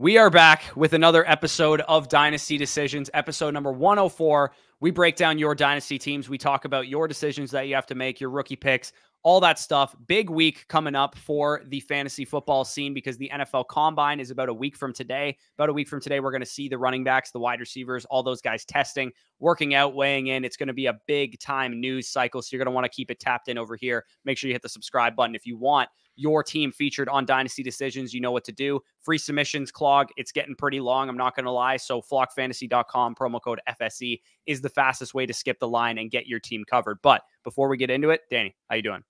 We are back with another episode of Dynasty Decisions, episode number 104. We break down your Dynasty teams. We talk about your decisions that you have to make, your rookie picks, all that stuff. Big week coming up for the fantasy football scene because the NFL Combine is about a week from today. About a week from today, we're going to see the running backs, the wide receivers, all those guys testing, working out, weighing in. It's going to be a big time news cycle, so you're going to want to keep it tapped in over here. Make sure you hit the subscribe button if you want your team featured on Dynasty Decisions. You know what to do. Free submissions clog. It's getting pretty long. I'm not going to lie. So flockfantasy.com, promo code FSE is the fastest way to skip the line and get your team covered. But before we get into it, Danny, how you doing?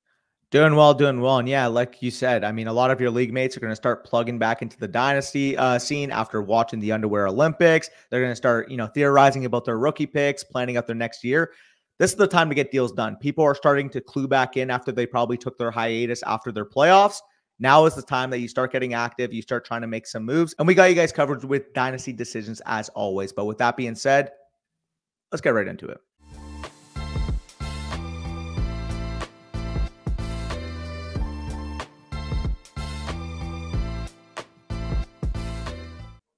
Doing well. And yeah, like you said, I mean, a lot of your league mates are going to start plugging back into the Dynasty scene after watching the Underwear Olympics. They're going to start, theorizing about their rookie picks, planning out their next year. This is the time to get deals done. People are starting to clue back in after they probably took their hiatus after their playoffs. Now is the time that you start getting active. You start trying to make some moves. And we got you guys covered with Dynasty Decisions as always. But with that being said, let's get right into it.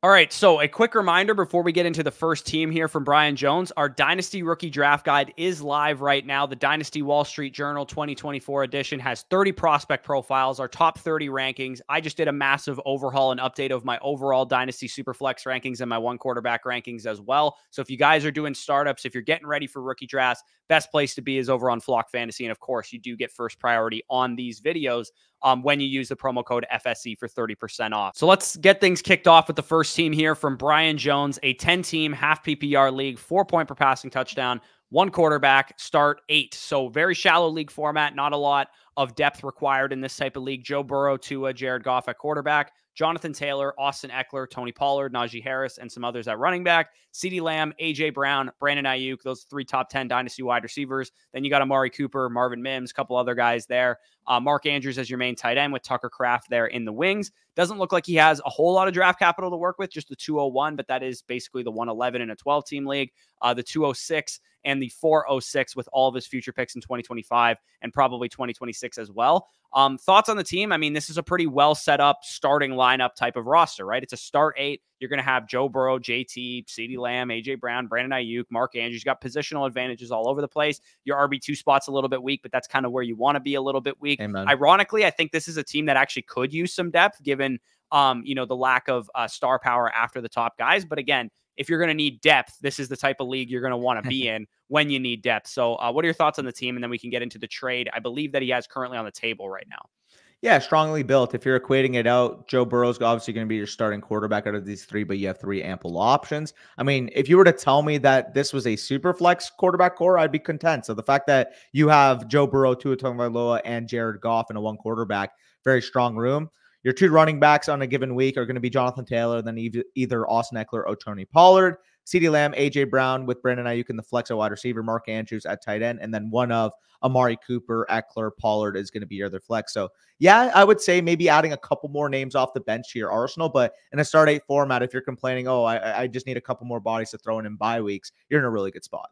All right, so a quick reminder before we get into the first team here from Brian Jones. Our Dynasty Rookie Draft Guide is live right now. The Dynasty Wall Street Journal 2024 edition has 30 prospect profiles, our top 30 rankings. I just did a massive overhaul and update of my overall Dynasty Superflex rankings and my one quarterback rankings as well. So if you guys are doing startups, if you're getting ready for rookie drafts, best place to be is over on Flock Fantasy. And of course, you do get first priority on these videos when you use the promo code FSE for 30% off. So let's get things kicked off with the first team here from Brian Jones, a 10-team half PPR league, 4-point per passing touchdown, one quarterback, start 8. So very shallow league format, not a lot of depth required in this type of league. Joe Burrow, Tua, Jared Goff at quarterback, Jonathan Taylor, Austin Eckler, Tony Pollard, Najee Harris, and some others at running back. CeeDee Lamb, A.J. Brown, Brandon Ayuk, those 3 top 10 Dynasty wide receivers. Then you got Amari Cooper, Marvin Mims, a couple other guys there. Mark Andrews as your main tight end with Tucker Kraft there in the wings. Doesn't look like he has a whole lot of draft capital to work with, just the 201, but that is basically the 111 in a 12-team league, the 206 and the 406 with all of his future picks in 2025 and probably 2026 as well. Thoughts on the team? I mean, this is a pretty well set up starting lineup type of roster, right? It's a start 8. You're going to have Joe Burrow, JT, CeeDee Lamb, A.J. Brown, Brandon Ayuk, Mark Andrews. You got positional advantages all over the place. Your RB2 spot's a little bit weak, but that's kind of where you want to be a little bit weak. Amen. Ironically, I think this is a team that actually could use some depth given, the lack of star power after the top guys. But again, if you're going to need depth, this is the type of league you're going to want to be in when you need depth. So what are your thoughts on the team? And then we can get into the trade I believe that he has currently on the table right now. Yeah, strongly built. If you're equating it out, Joe Burrow's obviously going to be your starting quarterback out of these 3, but you have 3 ample options. I mean, if you were to tell me that this was a super flex quarterback core, I'd be content. So the fact that you have Joe Burrow, Tua Tagovailoa, and Jared Goff in a 1 quarterback, very strong room. Your 2 running backs on a given week are going to be Jonathan Taylor, then either Austin Eckler or Tony Pollard. CeeDee Lamb, A.J. Brown with Brandon Ayuk in the flex at wide receiver, Mark Andrews at tight end, and then one of Amari Cooper, Eckler, Pollard is going to be your other flex. So, yeah, I would say maybe adding a couple more names off the bench to your arsenal, but in a start 8 format, if you're complaining, I just need a couple more bodies to throw in bye weeks, you're in a really good spot.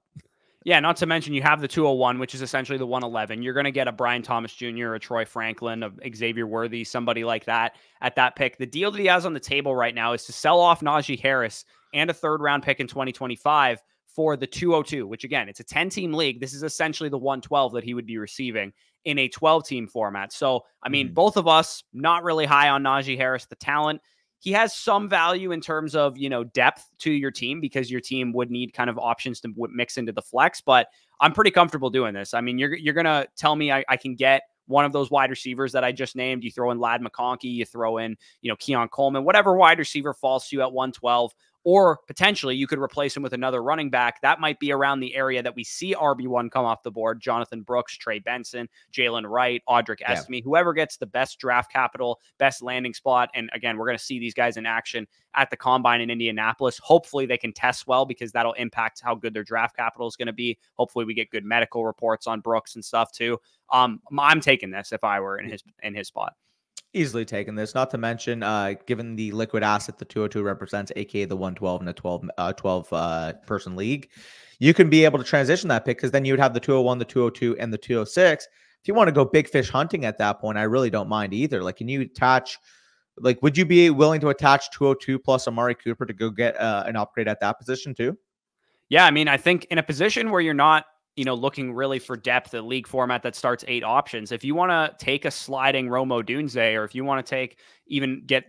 Yeah, not to mention you have the 201, which is essentially the 111. You're going to get a Brian Thomas Jr., a Troy Franklin, a Xavier Worthy, somebody like that at that pick. The deal that he has on the table right now is to sell off Najee Harris and a 3rd-round pick in 2025 for the 202, which, again, it's a 10-team league. This is essentially the 112 that he would be receiving in a 12-team format. So, I mean, both of us not really high on Najee Harris, the talent. He has some value in terms of, depth to your team because your team would need kind of options to mix into the flex, but I'm pretty comfortable doing this. I mean, you're going to tell me I can get one of those wide receivers that I just named. You throw in Ladd McConkey, you throw in, Keon Coleman, whatever wide receiver falls to you at 112. Or potentially you could replace him with another running back. That might be around the area that we see RB1 come off the board. Jonathan Brooks, Trey Benson, Jalen Wright, Audric Estime, whoever gets the best draft capital, best landing spot. And again, we're going to see these guys in action at the Combine in Indianapolis. Hopefully they can test well because that'll impact how good their draft capital is going to be. Hopefully we get good medical reports on Brooks and stuff too. I'm taking this if I were in his spot. Easily taken this, not to mention, given the liquid asset the 202 represents, aka the 112 and a 12 person league, you can be able to transition that pick because then you would have the 201, the 202, and the 206. If you want to go big fish hunting at that point, I really don't mind either. Like, can you attach Like, would you be willing to attach 202 plus Amari Cooper to go get an upgrade at that position too? Yeah, I mean, I think in a position where you're not, looking really for depth, a league format that starts 8 options, if you want to take a sliding Romo Dunze, or if you want to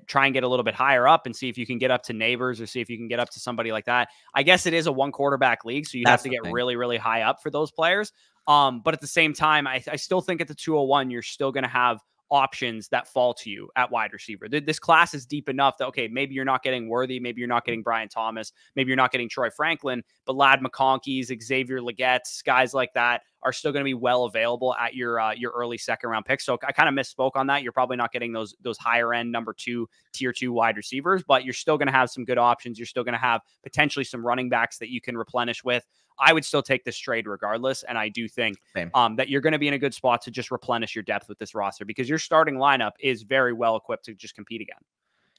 try and get a little bit higher up and see if you can get up to Neighbors or see if you can get up to somebody like that. I guess it is a 1 quarterback league, so you have to get really, really high up for those players. But at the same time, I still think at the 201, you're still going to have options that fall to you at wide receiver. This class is deep enough that, okay, maybe you're not getting Worthy, maybe you're not getting Brian Thomas, maybe you're not getting Troy Franklin, but Lad McConkey's, Xavier Legette's, guys like that are still going to be well available at your early second round picks. So I kind of misspoke on that. You're probably not getting those higher end number 2, tier 2 wide receivers, but you're still going to have some good options. You're still going to have potentially some running backs that you can replenish with. I would still take this trade regardless. And I do think that you're going to be in a good spot to just replenish your depth with this roster, because your starting lineup is very well equipped to just compete again.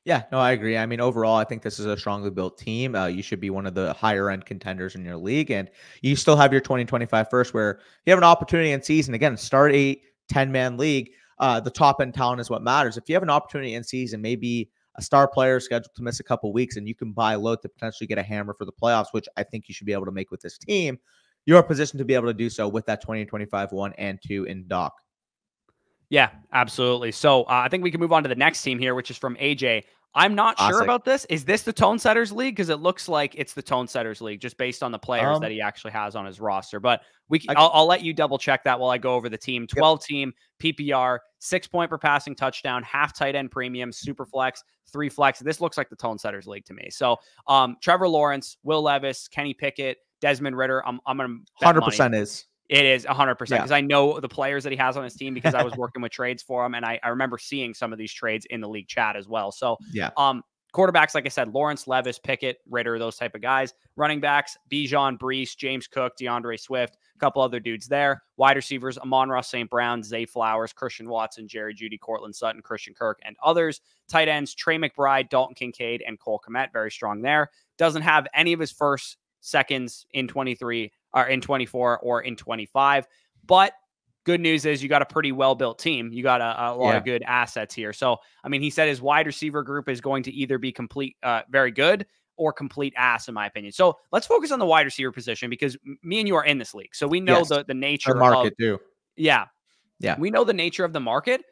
Yeah, no, I agree. I mean, overall, I think this is a strongly built team. You should be one of the higher end contenders in your league. And you still have your 2025 first, where you have an opportunity in season. Again, start a 10-man league. The top end talent is what matters. If you have an opportunity in season, maybe a star player scheduled to miss a couple weeks, and you can buy low to potentially get a hammer for the playoffs, which I think you should be able to make with this team, you're positioned to be able to do so with that 2025 1 and 2 in dock. Yeah, absolutely. So I think we can move on to the next team here, which is from AJ. I'm not sure about this. Is this the Tone Setters League? Because it looks like it's the Tone Setters League, just based on the players that he actually has on his roster. But I'll let you double check that while I go over the team. 12 team, PPR, 6 point per passing touchdown, half tight end premium, super flex, 3 flex. This looks like the Tone Setters League to me. So Trevor Lawrence, Will Levis, Kenny Pickett, Desmond Ridder. I'm going to 100% is. It is 100% because I know the players that he has on his team, because I was working with trades for him. And I remember seeing some of these trades in the league chat as well. So quarterbacks, like I said, Lawrence, Levis, Pickett, Ridder, those type of guys. Running backs, Bijan, Brees, James Cook, DeAndre Swift, a couple other dudes there. Wide receivers, Amon-Ra St. Brown, Zay Flowers, Christian Watson, Jerry Jeudy, Cortland Sutton, Christian Kirk, and others. Tight ends, Trey McBride, Dalton Kincaid, and Cole Kmet. Very strong there. Doesn't have any of his first seconds in 23 or in 24 or in 25. But good news is you got a pretty well-built team. You got a lot of good assets here. So, I mean, he said his wide receiver group is going to either be complete, very good, or complete ass, in my opinion. So let's focus on the wide receiver position, because me and you are in this league. So we know the nature of the market too. Yeah. We know the nature of the market.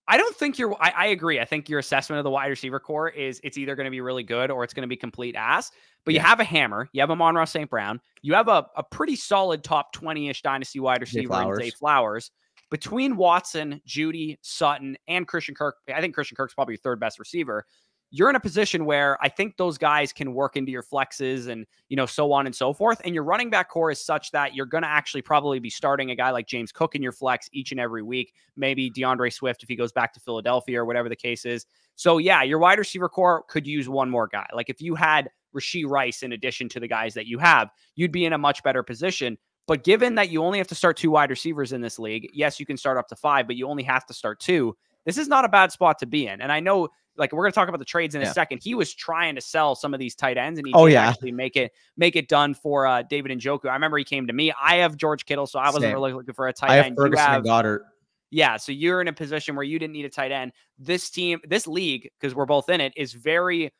I don't think I agree. I think your assessment of the wide receiver core is it's either going to be really good or it's going to be complete ass. But you have a hammer. You have Amon-Ra St. Brown. You have a pretty solid top 20-ish dynasty wide receiver in Zay Flowers. Between Watson, Jeudy, Sutton, and Christian Kirk, I think Christian Kirk's probably your 3rd best receiver. You're in a position where I think those guys can work into your flexes and, so on and so forth. And your running back core is such that you're going to actually probably be starting a guy like James Cook in your flex each and every week. Maybe DeAndre Swift if he goes back to Philadelphia or whatever the case is. So yeah, your wide receiver core could use one more guy. Like if you had Rashee Rice in addition to the guys that you have, you'd be in a much better position. But given that you only have to start 2 wide receivers in this league, yes, you can start up to 5, but you only have to start 2. This is not a bad spot to be in. And I know, like, we're going to talk about the trades in a second. He was trying to sell some of these tight ends, and he did actually make it done for David Njoku. I remember he came to me. I have George Kittle, so I wasn't really looking for a tight end. I have Ferguson and Goddard. Yeah, so you're in a position where you didn't need a tight end. This team, this league, because we're both in it, is very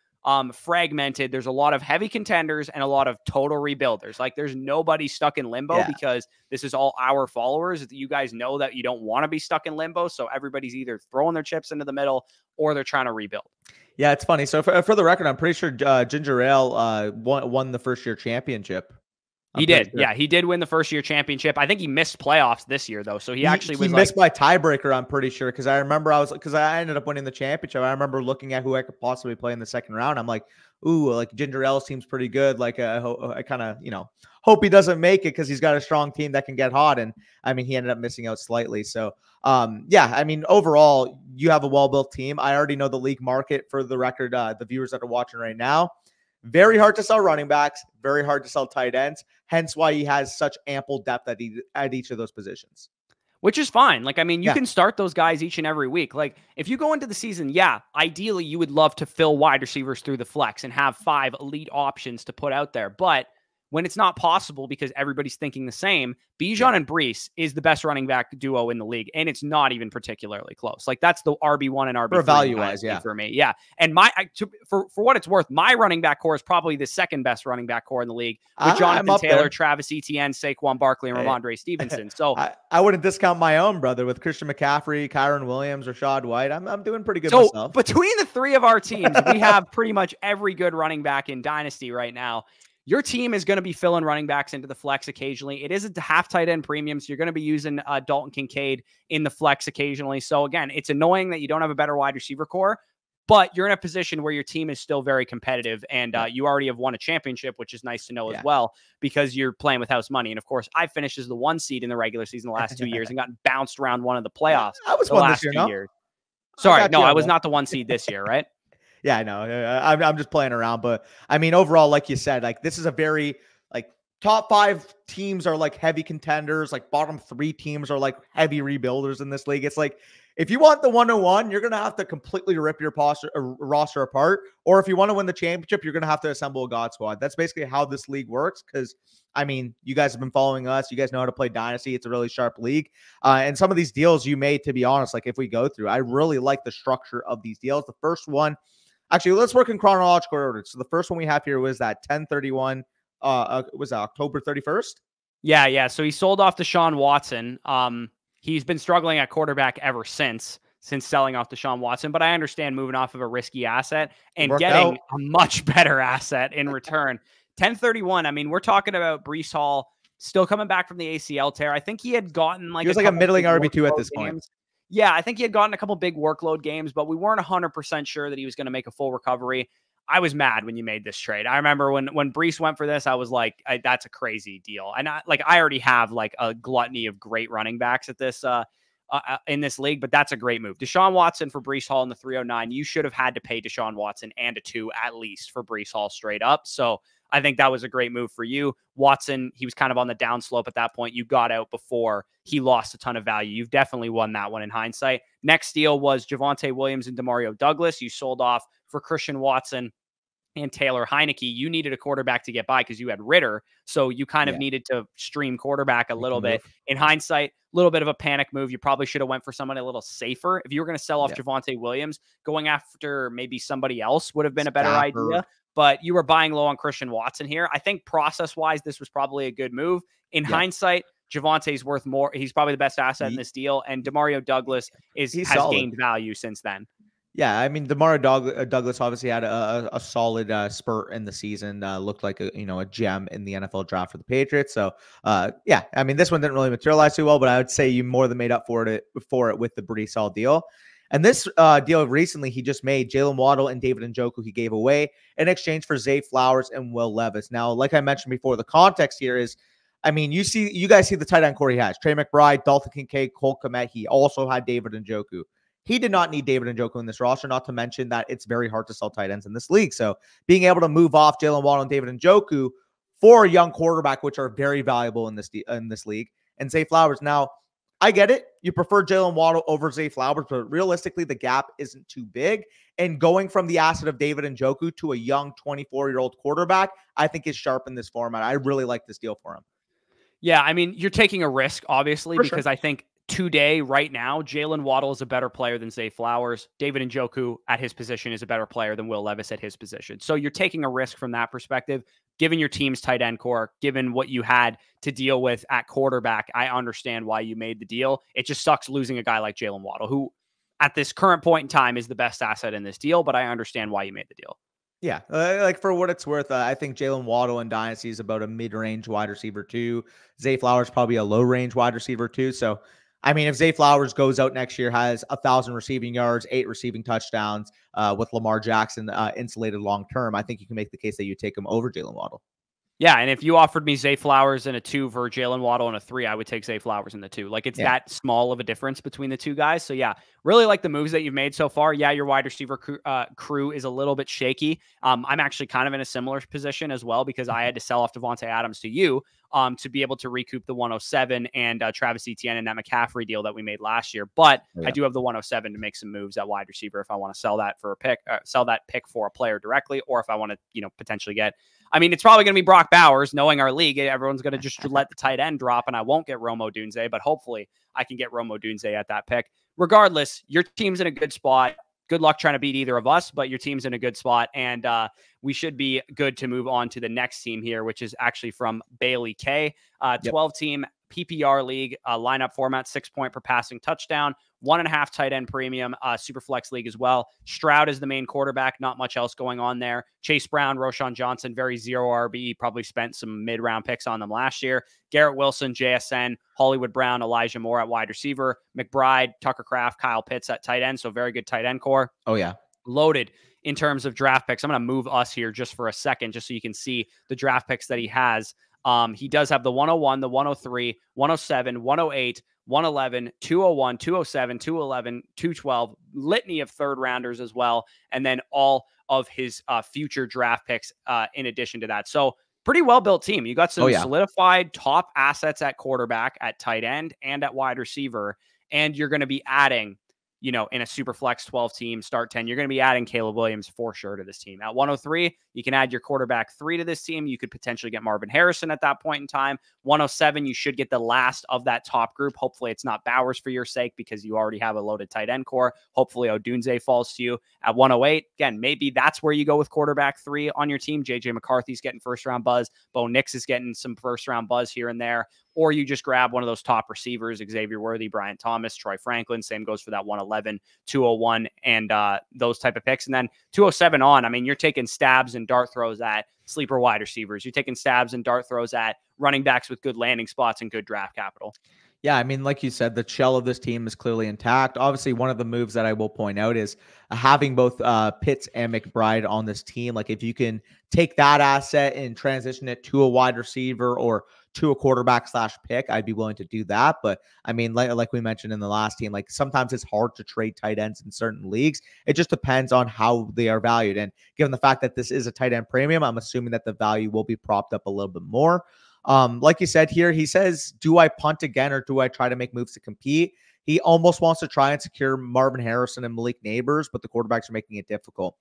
fragmented. There's a lot of heavy contenders and a lot of total rebuilders. Like there's nobody stuck in limbo because this is all our followers. You guys know that you don't want to be stuck in limbo. So everybody's either throwing their chips into the middle or they're trying to rebuild. Yeah, it's funny. So for the record, I'm pretty sure Ginger Ale won the first year championship. He did. Sure. Yeah, he did win the first year championship. I think he missed playoffs this year, though. So he missed by tiebreaker, I'm pretty sure. Because I remember I ended up winning the championship. I remember looking at who I could possibly play in the second round. I'm like, ooh, like Ginger Ale seems pretty good. Like I kind of, hope he doesn't make it because he's got a strong team that can get hot. And I mean, he ended up missing out slightly. So I mean, overall, you have a well-built team. I already know the league market for the record, the viewers that are watching right now. Very hard to sell running backs, very hard to sell tight ends, hence why he has such ample depth at each of those positions. Which is fine. Like, I mean, you can start those guys each and every week. Like, if you go into the season, ideally you would love to fill wide receivers through the flex and have 5 elite options to put out there. But when it's not possible because everybody's thinking the same, Bijan and Breece is the best running back duo in the league, and it's not even particularly close. Like, that's the RB1 and RB3 for value-wise, yeah. for me. Yeah. And for what it's worth, my running back core is probably the second best running back core in the league with Jonathan Taylor, there. Travis Etienne, Saquon Barkley, and Ramondre Stevenson. So I wouldn't discount my own brother with Christian McCaffrey, Kyron Williams, Rashad White. I'm doing pretty good myself. Between the three of our teams, we have pretty much every good running back in Dynasty right now. Your team is going to be filling running backs into the flex occasionally. It is a half tight end premium, so you're going to be using Dalton Kincaid in the flex occasionally. So again, it's annoying that you don't have a better wide receiver core, but you're in a position where your team is still very competitive, and you already have won a championship, which is nice to know as well, because you're playing with house money. And of course, I finished as the 1 seed in the regular season the last 2 years and got bounced round one of the playoffs. I was the one last this year, 2 years. Sorry, no, I was not the 1 seed this year, right? Yeah, I know. I'm just playing around, but I mean, overall, like you said, like this is a very top 5 teams are like heavy contenders. Like bottom 3 teams are like heavy rebuilders in this league. It's like, if you want the 101, you're going to have to completely rip your roster apart. Or if you want to win the championship, you're going to have to assemble a God squad. That's basically how this league works. Because, I mean, you guys have been following us. You guys know how to play Dynasty. It's a really sharp league. And some of these deals you made, to be honest, like if we go through, I really like the structure of these deals. The first one, actually, let's work in chronological order. So the first one we have here was that 10/31. Was that October 31st? Yeah. So he sold off Deshaun Watson. He's been struggling at quarterback ever since selling off Deshaun Watson, but I understand moving off of a risky asset and getting a much better asset in return. 10/31. I mean, we're talking about Breece Hall still coming back from the ACL tear. I think he had gotten he was like a middling RB2 at this point. Yeah, I think he had gotten a couple big workload games, but we weren't 100% sure that he was going to make a full recovery. I was mad when you made this trade. I remember when Breece went for this, I was like, that's a crazy deal. And I already have like a gluttony of great running backs at this in this league, but that's a great move. Deshaun Watson for Breece Hall in the 309. You should have had to pay Deshaun Watson and a 2 at least for Breece Hall straight up. So I think that was a great move for you. Watson, he was kind of on the downslope at that point. You got out before he lost a ton of value. You've definitely won that one in hindsight. Next deal was Javonte Williams and Demario Douglas. You sold off for Christian Watson and Taylor Heineke. You needed a quarterback to get by because you had Ritter. So you kind of needed to stream quarterback a little bit. In hindsight, a little bit of a panic move. You probably should have went for someone a little safer. If you were going to sell off Javonte Williams, going after maybe somebody else would have been a better idea. But you were buying low on Christian Watson here. I think process-wise, this was probably a good move. In hindsight, Javonte's worth more. He's probably the best asset in this deal. And Demario Douglas has gained value since then. Yeah, I mean, Demario Douglas obviously had a solid spurt in the season. Looked like a gem in the NFL draft for the Patriots. So, yeah, I mean, this one didn't really materialize too well, but I would say you more than made up for it with the Breece Hall deal. And this deal recently he just made, Jalen Waddle and David Njoku, he gave away in exchange for Zay Flowers and Will Levis. Now, like I mentioned before, the context here is, I mean, you guys see the tight end core he has. Trey McBride, Dalton Kincaid, Cole Kmet. He also had David Njoku. He did not need David Njoku in this roster, not to mention that it's very hard to sell tight ends in this league. So being able to move off Jalen Waddle and David Njoku for a young quarterback, which are very valuable in this league, and Zay Flowers. Now, I get it. You prefer Jalen Waddle over Zay Flowers, but realistically, the gap isn't too big. And going from the asset of David Njoku to a young 24-year-old quarterback, I think is sharp in this format. I really like this deal for him. Yeah, I mean, you're taking a risk, obviously, because I think today, right now, Jalen Waddle is a better player than Zay Flowers. David Njoku at his position is a better player than Will Levis at his position. So you're taking a risk from that perspective. Given your team's tight end core, given what you had to deal with at quarterback, I understand why you made the deal. It just sucks losing a guy like Jalen Waddle, who at this current point in time is the best asset in this deal, but I understand why you made the deal. Yeah, like for what it's worth, I think Jalen Waddle in Dynasty is about a mid-range wide receiver 2. Zay Flowers probably a low-range wide receiver 2. So, I mean, if Zay Flowers goes out next year, has 1,000 receiving yards, 8 receiving touchdowns with Lamar Jackson insulated long-term, I think you can make the case that you take him over Jalen Waddle. Yeah, and if you offered me Zay Flowers in a 2 for Jalen Waddle in a 3, I would take Zay Flowers in the 2. Like, it's that small of a difference between the two guys. So, yeah, really like the moves that you've made so far. Yeah, your wide receiver crew is a little bit shaky. I'm actually kind of in a similar position as well because I had to sell off Devontae Adams to you. to be able to recoup the 107 and Travis Etienne and that McCaffrey deal that we made last year. But I do have the 107 to make some moves at wide receiver if I want to sell that for a pick, sell that pick for a player directly, or if I want to, potentially get. I mean, it's probably going to be Brock Bowers. Knowing our league, everyone's going to just let the tight end drop, and I won't get Rome Odunze, but hopefully I can get Rome Odunze at that pick. Regardless, your team's in a good spot. Good luck trying to beat either of us, but your team's in a good spot, and we should be good to move on to the next team here, which is actually from Bailey K. 12-team PPR league lineup format, 6-point per passing touchdown, 1.5 tight end premium, super flex league as well. Stroud is the main quarterback, not much else going on there. Chase Brown, Roshan Johnson, very zero RB, probably spent some mid-round picks on them last year. Garrett Wilson, JSN, Hollywood Brown, Elijah Moore at wide receiver, McBride, Tucker Kraft, Kyle Pitts at tight end. So very good tight end core. Oh yeah. Loaded in terms of draft picks. I'm going to move us here just for a second, just so you can see the draft picks that he has. He does have the 101, the 103, 107, 108, 111, 201, 207, 211, 212, litany of third rounders as well. And then all of his future draft picks in addition to that. So pretty well-built team. You got some solidified top assets at quarterback, at tight end, and at wide receiver. And you're going to be adding, in a super flex 12 team start 10, you're going to be adding Caleb Williams for sure to this team. At 103, you can add your quarterback 3 to this team. You could potentially get Marvin Harrison at that point in time. 107, you should get the last of that top group. Hopefully it's not Bowers for your sake, because you already have a loaded tight end core. Hopefully Odunze falls to you. At 108, again, maybe that's where you go with quarterback 3 on your team. JJ McCarthy's getting first round buzz. Bo Nix is getting some first round buzz here and there. Or you just grab one of those top receivers, Xavier Worthy, Brian Thomas, Troy Franklin. Same goes for that 111, 201, and those type of picks. And then 207 on, I mean, you're taking stabs and dart throws at sleeper wide receivers. You're taking stabs and dart throws at running backs with good landing spots and good draft capital. Yeah, I mean, like you said, the shell of this team is clearly intact. Obviously, one of the moves that I will point out is having both Pitts and McBride on this team. Like, if you can take that asset and transition it to a wide receiver or to a quarterback / pick, I'd be willing to do that. But I mean, like we mentioned in the last team, like sometimes it's hard to trade tight ends in certain leagues. It just depends on how they are valued. And given the fact that this is a tight end premium, I'm assuming that the value will be propped up a little bit more. Like you said here, he says, do I punt again or do I try to make moves to compete? He almost wants to try and secure Marvin Harrison and Malik Neighbors, but the quarterbacks are making it difficult.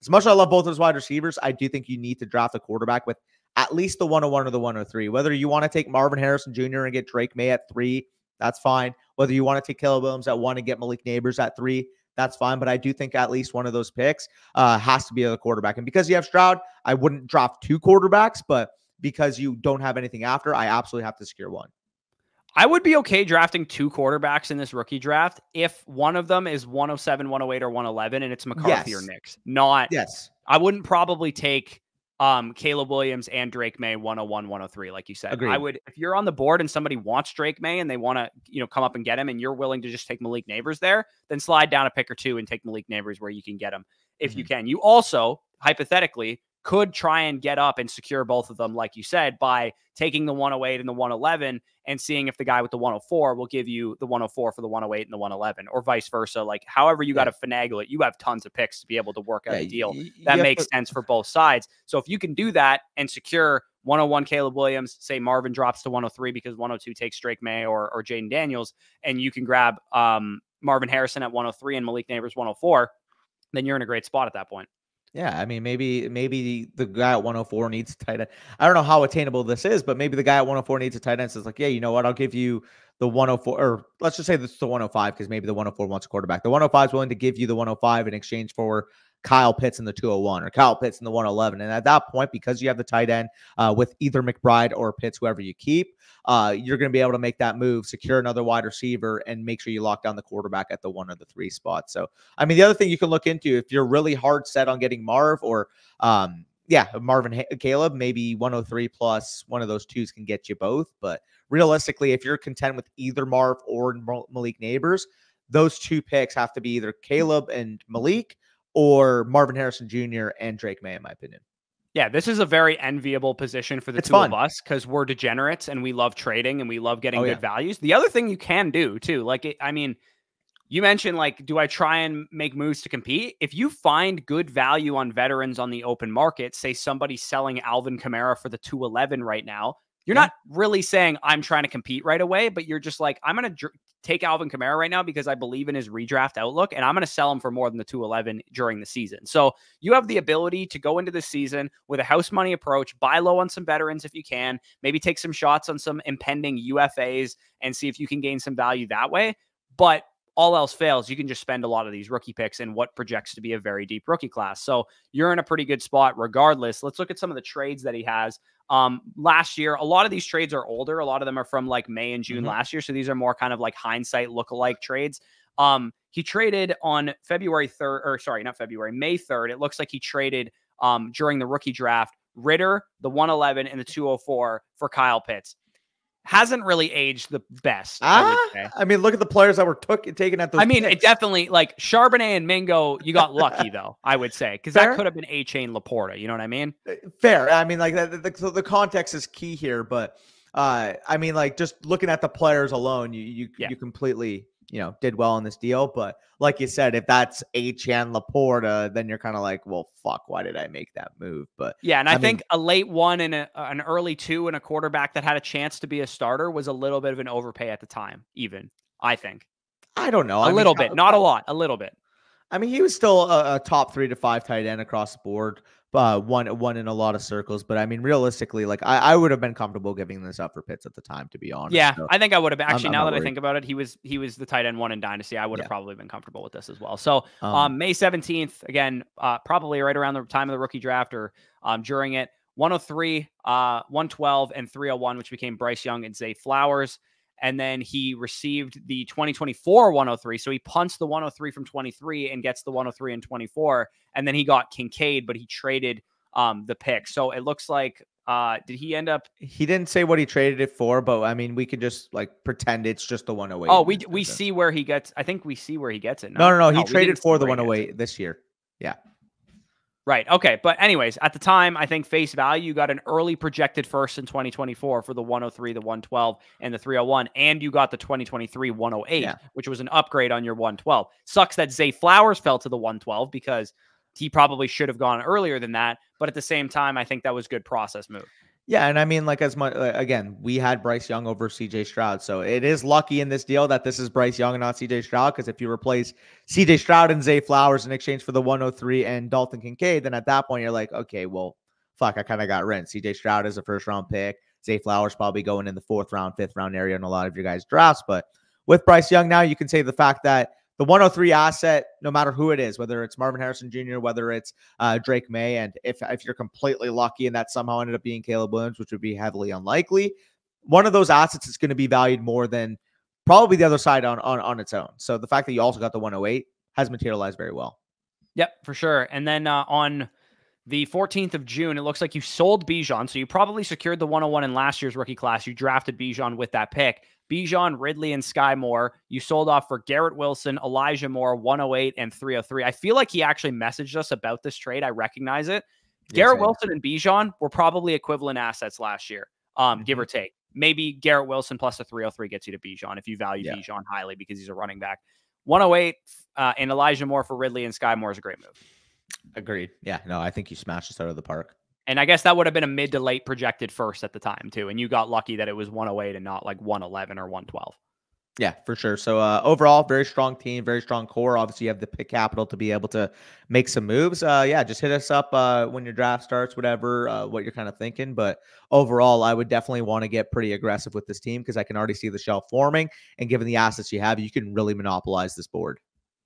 As much as I love both those wide receivers, I do think you need to draft a quarterback with at least the 101 or the 103. Whether you want to take Marvin Harrison Jr. and get Drake May at 3, that's fine. Whether you want to take Caleb Williams at 1 and get Malik Neighbors at 3, that's fine. But I do think at least one of those picks has to be a quarterback. And because you have Stroud, I wouldn't drop 2 quarterbacks, but because you don't have anything after, I absolutely have to secure 1. I would be okay drafting 2 quarterbacks in this rookie draft if one of them is 107, 108, or 111, and it's McCarthy or Nix. I wouldn't probably take Caleb Williams and Drake May 101, 103, like you said. Agreed. I would, if you're on the board and somebody wants Drake May and they want to, come up and get him, and you're willing to just take Malik Neighbors there, then slide down a pick or 2 and take Malik Neighbors where you can get him if you can. You also, hypothetically, could try and get up and secure both of them, like you said, by taking the 108 and the 111 and seeing if the guy with the 104 will give you the 104 for the 108 and the 111, or vice versa. Like, however you got to finagle it, you have tons of picks to be able to work out a deal that makes sense for both sides. So if you can do that and secure 101 Caleb Williams, say Marvin drops to 103 because 102 takes Drake May or Jaden Daniels, and you can grab Marvin Harrison at 103 and Malik Neighbors 104, then you're in a great spot at that point. Yeah, I mean, maybe the guy at 104 needs a tight end. I don't know how attainable this is, but maybe the guy at 104 needs a tight end. So it's like, yeah, you know what? I'll give you the 104, or let's just say this is the 105, because maybe the 104 wants a quarterback. The 105 is willing to give you the 105 in exchange for Kyle Pitts in the 201 or Kyle Pitts in the 111. And at that point, because you have the tight end with either McBride or Pitts, whoever you keep, you're going to be able to make that move, secure another wide receiver, and make sure you lock down the quarterback at the 1 or the 3 spot. So, I mean, the other thing you can look into, if you're really hard set on getting Marv or, Marvin Caleb, maybe 103 plus one of those 2s can get you both. But realistically, if you're content with either Marv or Malik Neighbors, those 2 picks have to be either Caleb and Malik or Marvin Harrison Jr. and Drake May, in my opinion. Yeah, this is a very enviable position for the two of us, because we're degenerates and we love trading and we love getting good values. The other thing you can do too, you mentioned, like, do I try and make moves to compete? If you find good value on veterans on the open market, say somebody's selling Alvin Kamara for the 211 right now, You're not really saying I'm trying to compete right away, but you're just like, I'm going to take Alvin Kamara right now because I believe in his redraft outlook, and I'm going to sell him for more than the 211 during the season. So you have the ability to go into the season with a house money approach, buy low on some veterans if you can, maybe take some shots on some impending UFAs and see if you can gain some value that way. But all else fails, you can just spend a lot of these rookie picks in what projects to be a very deep rookie class. So you're in a pretty good spot regardless. Let's look at some of the trades that he has. Last year, a lot of these trades are older. A lot of them are from like May and June last year. So these are more kind of like hindsight lookalike trades. He traded on May 3rd. It looks like he traded during the rookie draft, Ritter, the 111 and the 204 for Kyle Pitts. Hasn't really aged the best, I would say. I mean, look at the players that were taken at those picks. It definitely, like, Charbonnet and Mingo, you got lucky, though, I would say. Because that could have been A-Chain Laporta, you know what I mean? Fair. I mean, like, the context is key here. But, I mean, like, just looking at the players alone, you completely, did well in this deal. But like you said, if that's A-Chan Laporta, then you're kind of like, well, fuck, why did I make that move? But yeah, and I think a late 1 and an early 2 and a quarterback that had a chance to be a starter was a little bit of an overpay at the time, even, I think. I don't know. A little bit, not a lot, a little bit. I mean, he was still a top 3 to 5 tight end across the board, one in a lot of circles. But I mean, realistically, like I would have been comfortable giving this up for Pitts at the time, to be honest. Yeah, so I think I would have. Actually, now that worried. I think about it, he was the tight end 1 in Dynasty. I would have probably been comfortable with this as well. So May 17th, again, probably right around the time of the rookie draft or during it, 103, 112, and 301, which became Bryce Young and Zay Flowers. And then he received the 2024 103. So he punts the 103 from 23 and gets the 103 and 24. And then he got Kincaid, but he traded the pick. So it looks like, did he end up? He didn't say what he traded it for, but I mean, we could just like pretend it's just the 108. Oh, we see where he gets. I think we see where he gets it. No. He traded for the 108 this year. Yeah. Right. Okay. But anyways, at the time, I think face value, you got an early projected first in 2024 for the 103, the 112, and the 301. And you got the 2023 108, which was an upgrade on your 112. Sucks that Zay Flowers fell to the 112 because he probably should have gone earlier than that. But at the same time, I think that was good process move. Yeah, and I mean, like, as much again, we had Bryce Young over CJ Stroud, so it is lucky in this deal that this is Bryce Young and not CJ Stroud. Because if you replace CJ Stroud and Zay Flowers in exchange for the 103 and Dalton Kincaid, then at that point you're like, okay, well, fuck, I kind of got rent. CJ Stroud is a first round pick. Zay Flowers probably going in the 4th round, 5th round area in a lot of your guys' drafts. But with Bryce Young now, you can say the fact that the 103 asset, no matter who it is, whether it's Marvin Harrison Jr., whether it's Drake May, and if you're completely lucky and that somehow ended up being Caleb Williams, which would be heavily unlikely, one of those assets is going to be valued more than probably the other side on its own. So the fact that you also got the 108 has materialized very well. Yep, for sure. And then on the 14th of June, it looks like you sold Bijan. So you probably secured the 101 in last year's rookie class. You drafted Bijan with that pick. Bijan, Ridley, and Sky Moore, you sold off for Garrett Wilson, Elijah Moore, 108, and 303. I feel like he actually messaged us about this trade. I recognize it. Garrett Wilson and Bijan were probably equivalent assets last year, give or take. Maybe Garrett Wilson plus a 303 gets you to Bijan if you value Bijan highly because he's a running back. 108 and Elijah Moore for Ridley and Sky Moore is a great move. Agreed. Yeah, no, I think you smashed this out of the park. And I guess that would have been a mid to late projected first at the time, too. And you got lucky that it was 108 and not like 111 or 112. Yeah, for sure. So overall, very strong team, very strong core. Obviously, you have the pick capital to be able to make some moves. Just hit us up when your draft starts, whatever, what you're kind of thinking. But overall, I would definitely want to get pretty aggressive with this team because I can already see the shelf forming. And given the assets you have, you can really monopolize this board.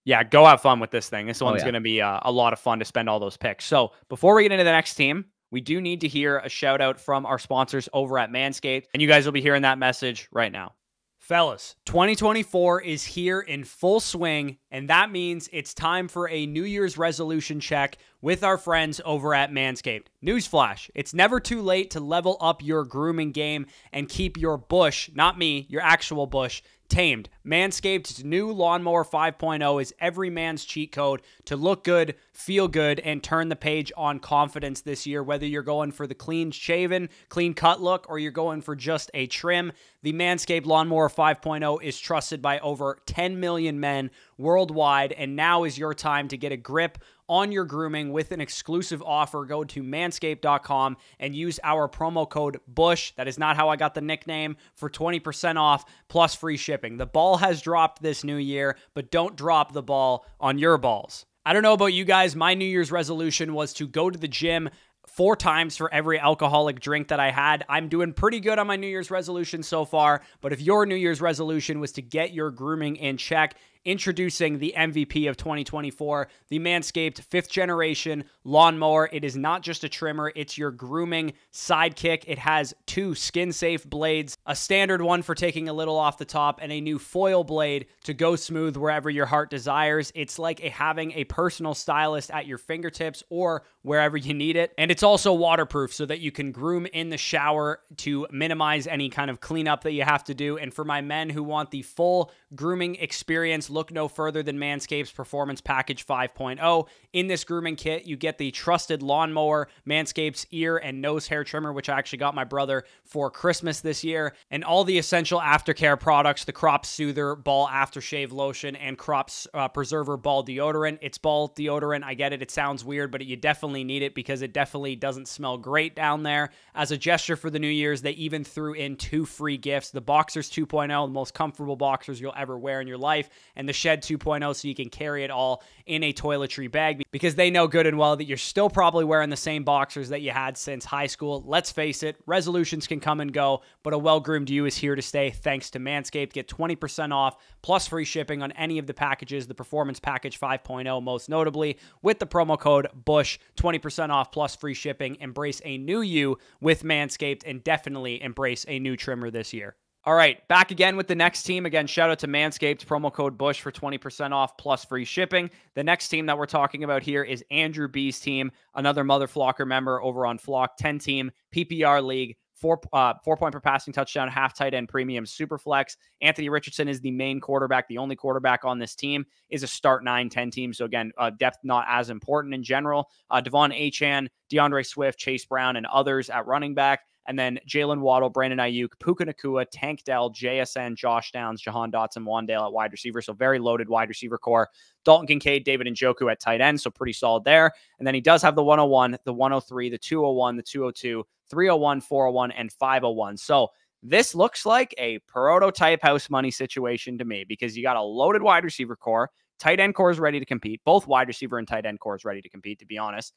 Yeah, go have fun with this thing. This one's going to be a lot of fun to spend all those picks. So before we get into the next team, we do need to hear a shout out from our sponsors over at Manscaped, and you guys will be hearing that message right now. Fellas, 2024 is here in full swing, and that means it's time for a New Year's resolution check with our friends over at Manscaped. Newsflash, it's never too late to level up your grooming game and keep your bush, not me, your actual bush, tamed. Manscaped's new Lawnmower 5.0 is every man's cheat code to look good, feel good, and turn the page on confidence this year. Whether you're going for the clean shaven, clean cut look, or you're going for just a trim, the Manscaped Lawnmower 5.0 is trusted by over 10 million men worldwide, and now is your time to get a grip on your grooming with an exclusive offer. Go to manscaped.com and use our promo code BUSH. That is not how I got the nickname, for 20% off plus free shipping. The ball has dropped this new year, but don't drop the ball on your balls. I don't know about you guys. My New Year's resolution was to go to the gym 4 times for every alcoholic drink that I had. I'm doing pretty good on my New Year's resolution so far, but if your New Year's resolution was to get your grooming in check, introducing the MVP of 2024, the Manscaped 5th generation lawnmower. It is not just a trimmer, it's your grooming sidekick. It has 2 skin-safe blades, a standard one for taking a little off the top, and a new foil blade to go smooth wherever your heart desires. It's like having a personal stylist at your fingertips or wherever you need it. And it's also waterproof so that you can groom in the shower to minimize any kind of cleanup that you have to do. And for my men who want the full grooming experience, look no further than Manscaped's Performance Package 5.0. In this grooming kit, you get the trusted lawnmower, Manscaped's ear and nose hair trimmer, which I actually got my brother for Christmas this year, and all the essential aftercare products, the Crop Soother Ball Aftershave Lotion and Crop Preserver Ball Deodorant. It's ball deodorant. I get it. It sounds weird, but you definitely need it because it definitely doesn't smell great down there. As a gesture for the New Year's, they even threw in 2 free gifts: the Boxers 2.0, the most comfortable boxers you'll ever wear in your life, and the Shed 2.0, so you can carry it all in a toiletry bag, because they know good and well that you're still probably wearing the same boxers that you had since high school. Let's face it, resolutions can come and go, but a well-groomed you is here to stay thanks to Manscaped. Get 20% off plus free shipping on any of the packages, the Performance Package 5.0 most notably, with the promo code BUSH, 20% off plus free shipping. Embrace a new you with Manscaped, and definitely embrace a new trimmer this year. All right, back again with the next team. Again, shout out to Manscaped, promo code BUSH for 20% off plus free shipping. The next team that we're talking about here is Andrew B's team, another Mother Flocker member over on Flock, 10-team PPR league, 4 point per passing touchdown, half tight end premium superflex. Anthony Richardson is the main quarterback. The only quarterback on this team is a start 9-10 team. So again, depth not as important in general. Devon Achane, DeAndre Swift, Chase Brown, and others at running back. And then Jalen Waddle, Brandon Ayuk, Puka Nacua, Tank Dell, JSN, Josh Downs, Jahan Dotson, Wandale at wide receiver. So very loaded wide receiver core. Dalton Kincaid, David Njoku at tight end. So pretty solid there. And then he does have the 101, the 103, the 201, the 202, 301, 401, and 501. So this looks like a prototype house money situation to me, because you got a loaded wide receiver core. Tight end core is ready to compete. Both wide receiver and tight end core is ready to compete, to be honest.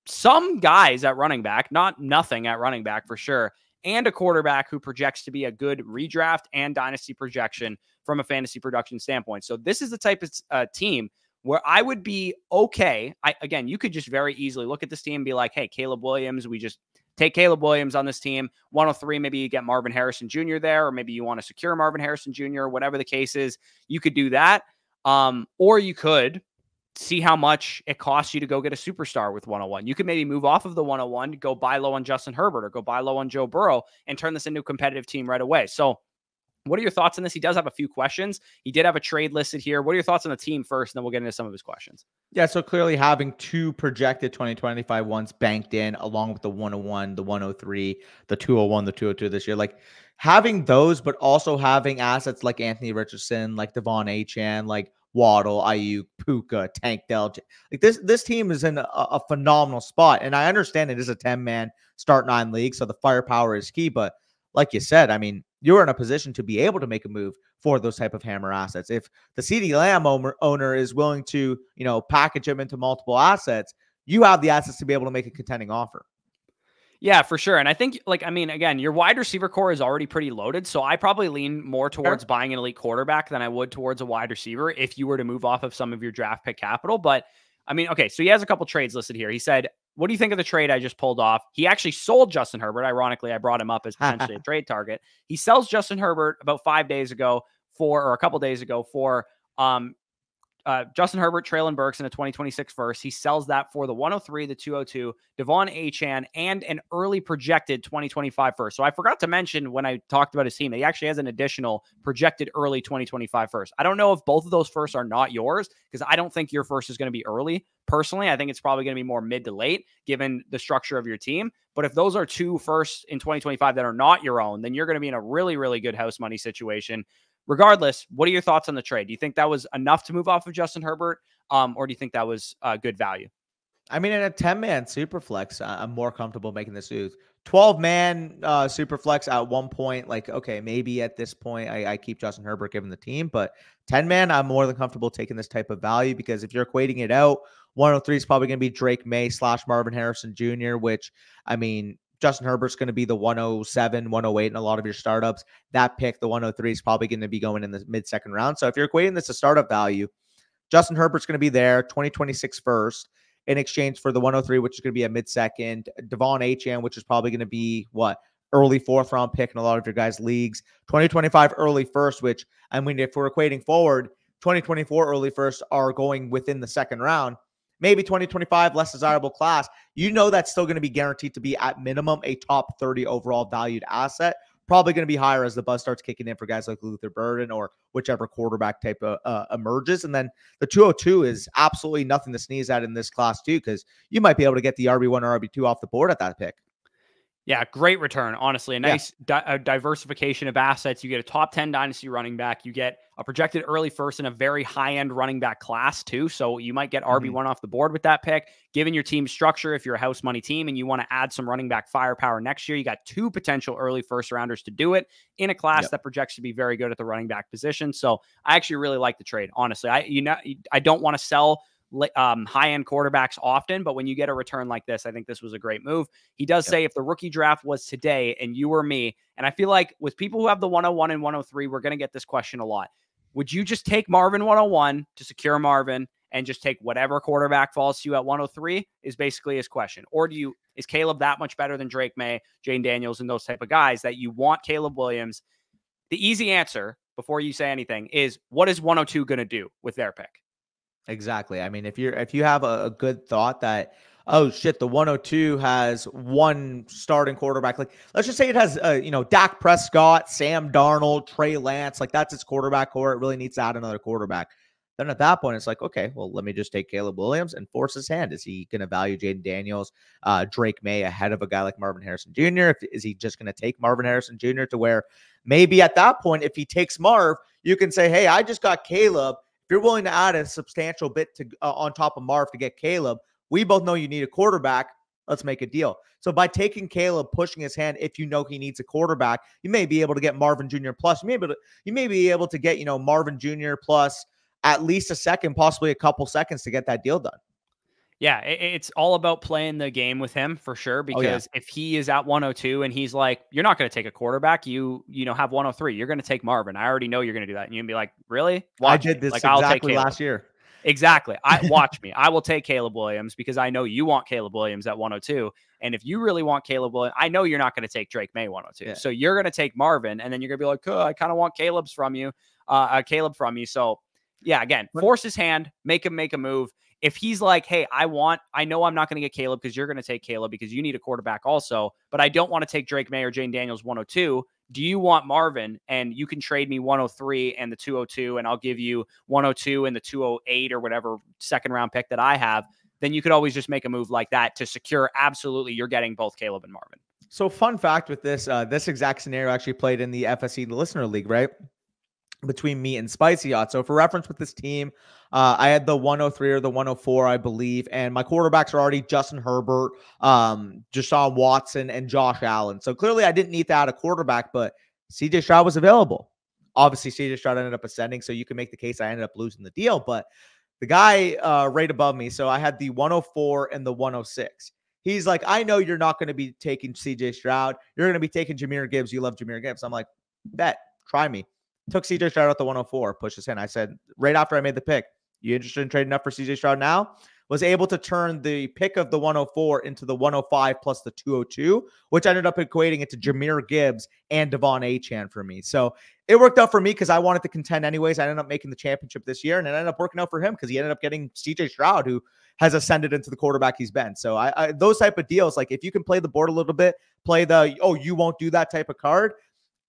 Some guys at running back, not nothing at running back for sure, and a quarterback who projects to be a good redraft and dynasty projection from a fantasy production standpoint. So this is the type of team where I would be okay. Again, you could just very easily look at this team and be like, hey, Caleb Williams, we just take Caleb Williams on this team. 103, maybe you get Marvin Harrison Jr. there, or maybe you want to secure Marvin Harrison Jr., whatever the case is. You could do that. Or you could see how much it costs you to go get a superstar with 101. You could maybe move off of the 101, go buy low on Justin Herbert or go buy low on Joe Burrow and turn this into a competitive team right away. So what are your thoughts on this? He does have a few questions. He did have a trade listed here. What are your thoughts on the team first? And then we'll get into some of his questions. Yeah, so clearly having 2 projected 2025 ones banked in, along with the 101, the 103, the 201, the 202 this year, like having those, but also having assets like Anthony Richardson, like Devon Achane, like Waddle, Ayuk, Puka, Tank Dell. Like this team is in a phenomenal spot. And I understand it is a 10-man start 9 league, so the firepower is key. But like you said, I mean, you're in a position to be able to make a move for those type of hammer assets. If the CeeDee Lamb owner is willing to, package him into multiple assets, you have the assets to be able to make a contending offer. Yeah, for sure. And I think, again, your wide receiver core is already pretty loaded. So I probably lean more towards buying an elite quarterback than I would towards a wide receiver if you were to move off of some of your draft pick capital. But okay, so he has a couple trades listed here. He said, what do you think of the trade I just pulled off? He actually sold Justin Herbert. Ironically, I brought him up as potentially a trade target. He sells Justin Herbert about 5 days ago or a couple days ago for Justin Herbert, Treylon Burks in a 2026 first. He sells that for the 103, the 202, Devon Achane, and an early projected 2025 first. So I forgot to mention when I talked about his team that he actually has an additional projected early 2025 first. I don't know if both of those firsts are not yours, because I don't think your first is going to be early. Personally, I think it's probably going to be more mid to late given the structure of your team. But if those are 2 firsts in 2025 that are not your own, then you're going to be in a really, really good house money situation. Regardless, what are your thoughts on the trade? Do you think that was enough to move off of Justin Herbert? Or do you think that was good value? I mean, in a 10-man super flex, I'm more comfortable making this move. 12-man super flex at one point, like, okay, maybe at this point I keep Justin Herbert given the team, but 10-man, I'm more than comfortable taking this type of value because if you're equating it out, 103 is probably going to be Drake May / Marvin Harrison Jr., which, I mean, Justin Herbert's going to be the 107, 108 in a lot of your startups. That pick, the 103, is probably going to be going in the mid-second round. So if you're equating this to startup value, Justin Herbert's going to be there, 2026 first, in exchange for the 103, which is going to be a mid-second. Devon Achane, which is probably going to be, early fourth-round pick in a lot of your guys' leagues. 2025 early first, which, I mean, if we're equating forward, 2024 early first are going within the second round. Maybe 2025, less desirable class. You know that's still going to be guaranteed to be, at minimum, a top 30 overall valued asset. Probably going to be higher as the buzz starts kicking in for guys like Luther Burden or whichever quarterback type emerges. And then the 202 is absolutely nothing to sneeze at in this class too, because you might be able to get the RB1 or RB2 off the board at that pick. Yeah, great return. Honestly, a nice diversification of assets. You get a top 10 dynasty running back. You get a projected early first in a very high-end running back class too. So you might get RB1 off the board with that pick. Given your team structure, if you're a house money team and you want to add some running back firepower next year, you got 2 potential early first rounders to do it in a class that projects to be very good at the running back position. So I actually really like the trade. Honestly, I don't want to sell high-end quarterbacks often, but when you get a return like this, I think this was a great move. He does say if the rookie draft was today and you or me, and I feel like with people who have the 101 and 103, we're going to get this question a lot. Would you just take Marvin 101 to secure Marvin and just take whatever quarterback falls to you at 103 is basically his question. Or is Caleb that much better than Drake May, Jane Daniels, and those type of guys that you want Caleb Williams? The easy answer before you say anything is, what is 102 going to do with their pick? Exactly. I mean, if you have a good thought that, oh shit, the 102 has one starting quarterback, like let's just say it has Dak Prescott, Sam Darnold, Trey Lance, like that's its quarterback core. It really needs to add another quarterback. Then at that point, it's like, okay, well, let me just take Caleb Williams and force his hand. Is he going to value Jaden Daniels, Drake May ahead of a guy like Marvin Harrison Jr.? Is he just going to take Marvin Harrison Jr. to where maybe at that point, if he takes Marv, you can say, hey, I just got Caleb. If you're willing to add a substantial bit to on top of Marv to get Caleb, we both know you need a quarterback. Let's make a deal. So by taking Caleb, pushing his hand, if you know he needs a quarterback, you may be able to get Marvin Jr. plus. You may be able to get Marvin Jr. plus at least a second, possibly a couple seconds to get that deal done. Yeah, it's all about playing the game with him for sure, because if he is at 102 and he's like, you're not going to take a quarterback, you have 103, you're going to take Marvin. I already know you're going to do that. And you'd be like, really? I did this exactly last year. Exactly. Watch me. I will take Caleb Williams because I know you want Caleb Williams at 102. And if you really want Caleb Williams, I know you're not going to take Drake May 102. Yeah. So you're going to take Marvin, and then you're going to be like, I kind of want Caleb from you. So yeah, again, force his hand, make him make a move. If he's like, hey, I know I'm not going to get Caleb because you're going to take Caleb because you need a quarterback also, but I don't want to take Drake May or Jane Daniels 102. Do you want Marvin? And you can trade me 103 and the 202, and I'll give you 102 and the 208 or whatever second round pick that I have. Then you could always just make a move like that to secure absolutely you're getting both Caleb and Marvin. So fun fact with this, this exact scenario actually played in the FSC, the Listener League, right? Between me and Spicy Yacht. So for reference with this team, I had the 103 or the 104, I believe, and my quarterbacks are already Justin Herbert, Deshaun Watson, and Josh Allen. So clearly I didn't need to add a quarterback, but CJ Stroud was available. Obviously, CJ Stroud ended up ascending, so you can make the case I ended up losing the deal, but the guy right above me, so I had the 104 and the 106. He's like, I know you're not going to be taking CJ Stroud. You're going to be taking Jahmyr Gibbs. You love Jahmyr Gibbs. I'm like, bet, try me. Took CJ Stroud at the 104, pushed his hand. I said, right after I made the pick, you interested in trading up for CJ Stroud now? Was able to turn the pick of the 104 into the 105 plus the 202, which ended up equating it to Jahmyr Gibbs and Devon Achane for me. So it worked out for me because I wanted to contend anyways. I ended up making the championship this year, and it ended up working out for him because he ended up getting CJ Stroud, who has ascended into the quarterback he's been. So I those type of deals, like if you can play the board a little bit, play the, you won't do that type of card,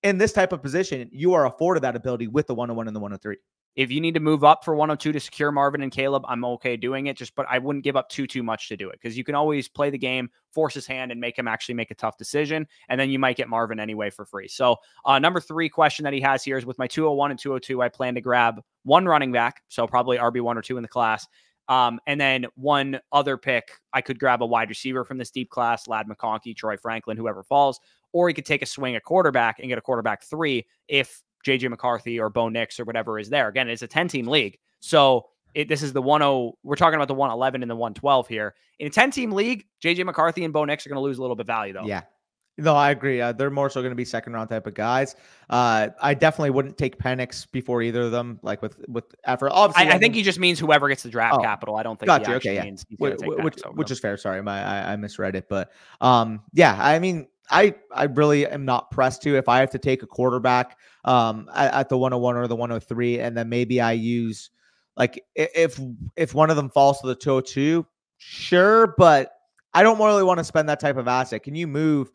in this type of position, you are afforded that ability with the 101 and the 103. If you need to move up for 102 to secure Marvin and Caleb, I'm okay doing it. But I wouldn't give up too much to do it, because you can always play the game, force his hand, and make him actually make a tough decision. And then you might get Marvin anyway for free. So number 3 question that he has here is, with my 201 and 202, I plan to grab 1 running back. So probably RB1 or 2 in the class. And then 1 other pick. I could grab a wide receiver from this deep class, Ladd McConkey, Troy Franklin, whoever falls, or he could take a swing at quarterback and get a quarterback 3 if JJ McCarthy or Bo Nix or whatever is there. Again, it's a 10-team league. So this is the 10. We're talking about the 111 and the 112 here. In a 10-team league, JJ McCarthy and Bo Nix are going to lose a little bit of value, though. Yeah. No, I agree. They're more so going to be second-round type of guys. I definitely wouldn't take Penix before either of them. Like with effort, obviously, I think he just means whoever gets the draft capital. I don't think he actually means he's going to take Penix over which is fair. Sorry, I misread it, but yeah. I mean, I really am not pressed to. If I have to take a quarterback at the 101 or the 103, and then maybe I use, like, if one of them falls to the 202, sure, but I don't really want to spend that type of asset. Can you move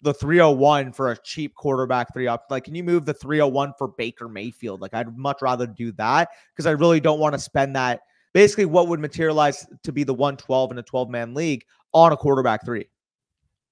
the 301 for a cheap quarterback 3 up? Like, can you move the 301 for Baker Mayfield? Like, I'd much rather do that, because I really don't want to spend that. Basically, what would materialize to be the 112 in a 12-man league on a quarterback 3.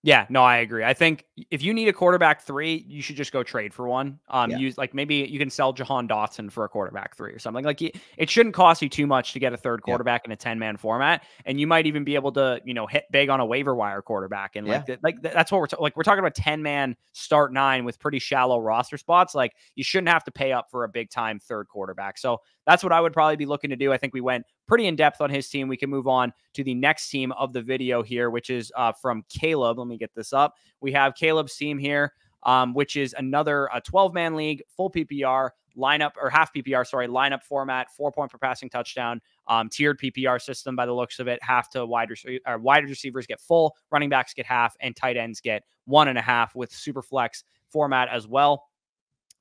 Yeah, no, I agree. I think if you need a quarterback 3, you should just go trade for one. Use, like, maybe you can sell Jahan Dotson for a quarterback 3 or something. Like, it shouldn't cost you too much to get a third quarterback in a 10-man format, and you might even be able to, hit big on a waiver wire quarterback. And that's what we're talking about. 10-man start 9 with pretty shallow roster spots. Like, you shouldn't have to pay up for a big time third quarterback. So that's what I would probably be looking to do. I think we went pretty in depth on his team. We can move on to the next team of the video here, which is from Caleb. Let me get this up. We have Caleb's team here, which is another 12-man league, full PPR lineup, or half PPR, sorry, lineup format, 4 point per passing touchdown, tiered PPR system by the looks of it. Half to wide receivers get full, running backs get half, and tight ends get 1.5 with super flex format as well.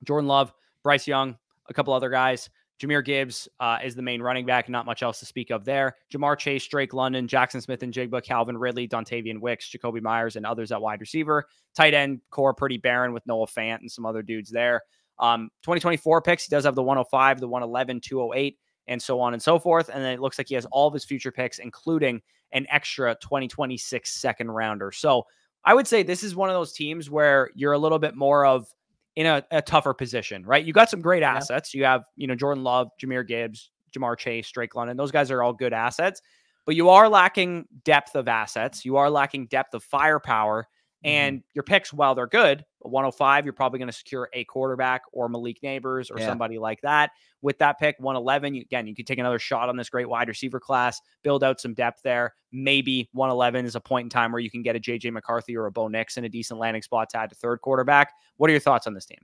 Jordan Love, Bryce Young, a couple other guys. Jahmyr Gibbs is the main running back. Not much else to speak of there. Jamar Chase, Drake London, Jackson Smith and Jigba, Calvin Ridley, Dontavian Wicks, Jacoby Myers, and others at wide receiver. Tight end core pretty barren with Noah Fant and some other dudes there. 2024 picks, he does have the 105, the 111, 208, and so on and so forth. And then it looks like he has all of his future picks, including an extra 2026 second rounder. So I would say this is one of those teams where you're a little bit more of in a tougher position, right? You got some great assets. You have, Jordan Love, Jahmyr Gibbs, Jamar Chase, Drake London. Those guys are all good assets, but you are lacking depth of assets. You are lacking depth of firepower, and your picks, while they're good, 105, you're probably going to secure a quarterback or Malik Neighbors or somebody like that. With that pick, 111, you could take another shot on this great wide receiver class, build out some depth there. Maybe 111 is a point in time where you can get a JJ McCarthy or a Bo Nix in a decent landing spot to add to third quarterback. What are your thoughts on this team?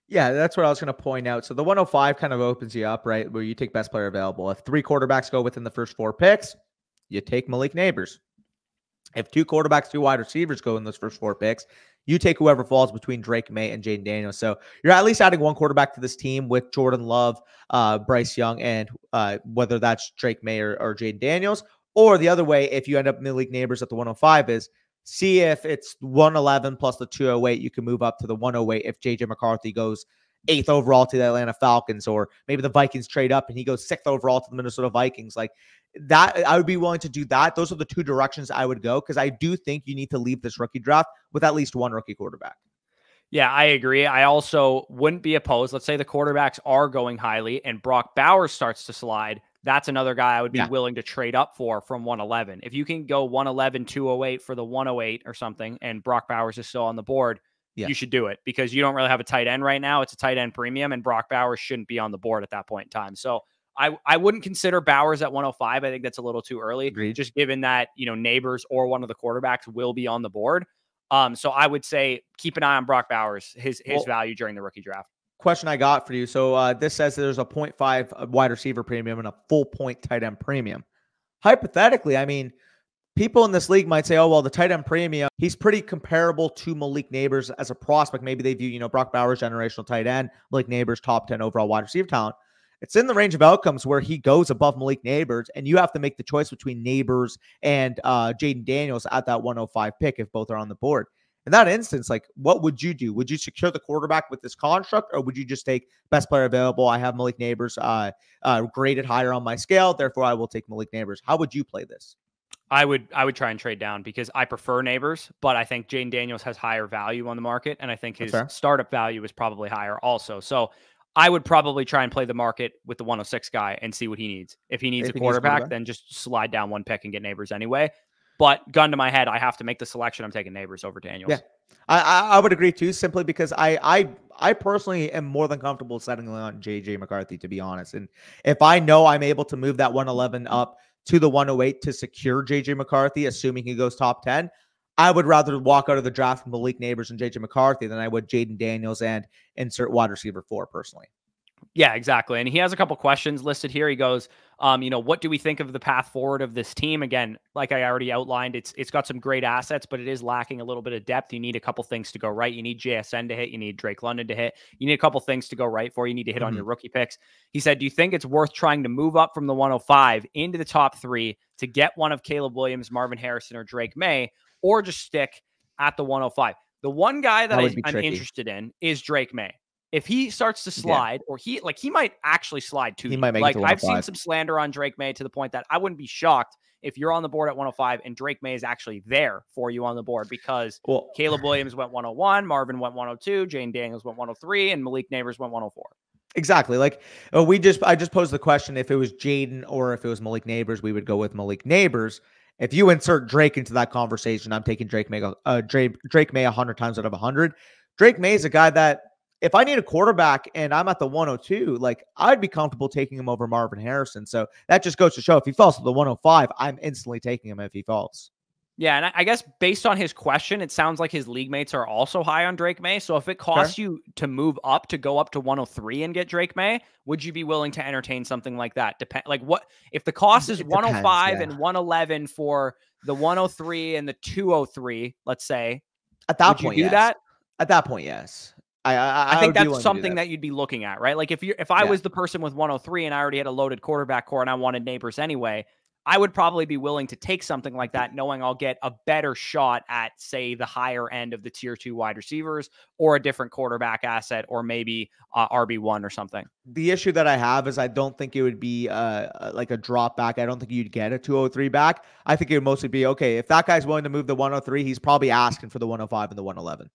Yeah, that's what I was going to point out. So the 105 kind of opens you up, right, where you take best player available. If 3 quarterbacks go within the first 4 picks, you take Malik Neighbors. If 2 quarterbacks, 2 wide receivers go in those first 4 picks, you take whoever falls between Drake May and Jaden Daniels. So you're at least adding 1 quarterback to this team with Jordan Love, Bryce Young, and whether that's Drake May or Jaden Daniels. Or the other way, if you end up Malik Neighbors at the 105, is see if it's 111 plus the 208, you can move up to the 108 if JJ McCarthy goes 8th overall to the Atlanta Falcons, or maybe the Vikings trade up and he goes 6th overall to the Minnesota Vikings. Like that, I would be willing to do that. Those are the 2 directions I would go, because I do think you need to leave this rookie draft with at least 1 rookie quarterback. Yeah, I agree. I also wouldn't be opposed. Let's say the quarterbacks are going highly and Brock Bowers starts to slide. That's another guy I would be willing to trade up for from 111. If you can go 111, 208 for the 108 or something, and Brock Bowers is still on the board, you should do it, because you don't really have a tight end right now. It's a tight end premium, and Brock Bowers shouldn't be on the board at that point in time. So I wouldn't consider Bowers at 105. I think that's a little too early, just given that, Neighbors or one of the quarterbacks will be on the board. So I would say keep an eye on Brock Bowers, his value during the rookie draft. Question I got for you. So this says there's a 0.5 wide receiver premium and a full point tight end premium. Hypothetically, I mean, people in this league might say, oh, well, the tight end premium, he's pretty comparable to Malik Neighbors as a prospect. Maybe they view, Brock Bowers, generational tight end, Malik Neighbors, top 10 overall wide receiver talent. It's in the range of outcomes where he goes above Malik Neighbors, and you have to make the choice between Neighbors and Jaden Daniels at that 105 pick if both are on the board. In that instance, like, what would you do? Would you secure the quarterback with this construct, or would you just take best player available? I have Malik Neighbors graded higher on my scale, therefore I will take Malik Neighbors. How would you play this? I would try and trade down because I prefer Neighbors, but I think Jaden Daniels has higher value on the market, and I think his startup value is probably higher also. So I would probably try and play the market with the 106 guy and see what he needs. If he needs a quarterback, then just slide down one pick and get Neighbors anyway. But gun to my head, I have to make the selection. I'm taking Neighbors over Daniels. Yeah, I would agree too, simply because I personally am more than comfortable settling on JJ McCarthy, to be honest. And if I know I'm able to move that 111 up to the 108 to secure JJ McCarthy, assuming he goes top 10, I would rather walk out of the draft with Malik Neighbors and JJ McCarthy than I would Jaden Daniels and insert wide receiver 4 personally. Yeah, exactly. And he has a couple questions listed here. He goes, what do we think of the path forward of this team? Again, like I already outlined, it's got some great assets, but it is lacking a little bit of depth. You need a couple things to go right. You need JSN to hit. You need Drake London to hit. You need a couple things to go right for you. You need to hit on your rookie picks. He said, do you think it's worth trying to move up from the 105 into the top 3 to get one of Caleb Williams, Marvin Harrison, or Drake May, or just stick at the 105? The one guy that I'm interested in is Drake May. If he starts to slide, or he might actually slide too. He might make it to I've seen some slander on Drake May to the point that I wouldn't be shocked if you're on the board at 105 and Drake May is actually there for you on the board, because Caleb Williams went 101, Marvin went 102, Jane Daniels went 103, and Malik Neighbors went 104. Exactly. Like I just posed the question, if it was Jaden or if it was Malik Neighbors, we would go with Malik Neighbors. If you insert Drake into that conversation, I'm taking Drake May 100 times out of 100. Drake May is a guy that, if I need a quarterback and I'm at the 102, like, I'd be comfortable taking him over Marvin Harrison. So that just goes to show, if he falls to the 105, I'm instantly taking him if he falls. Yeah, and I guess based on his question, it sounds like his league mates are also high on Drake May. So if it costs you to move up, to go up to 103 and get Drake May, would you be willing to entertain something like that? What if the cost is 105 and 111 for the 103 and the 203, let's say? At that point, would you do that? At that point, yes. I think that's something that you'd be looking at, right? Like if I was the person with 103 and I already had a loaded quarterback core and I wanted Neighbors anyway, I would probably be willing to take something like that, knowing I'll get a better shot at, say, the higher end of the tier 2 wide receivers, or a different quarterback asset, or maybe RB1 or something. The issue that I have is I don't think it would be like a drop back. I don't think you'd get a 203 back. I think it would mostly be, okay, if that guy's willing to move the 103, he's probably asking for the 105 and the 111.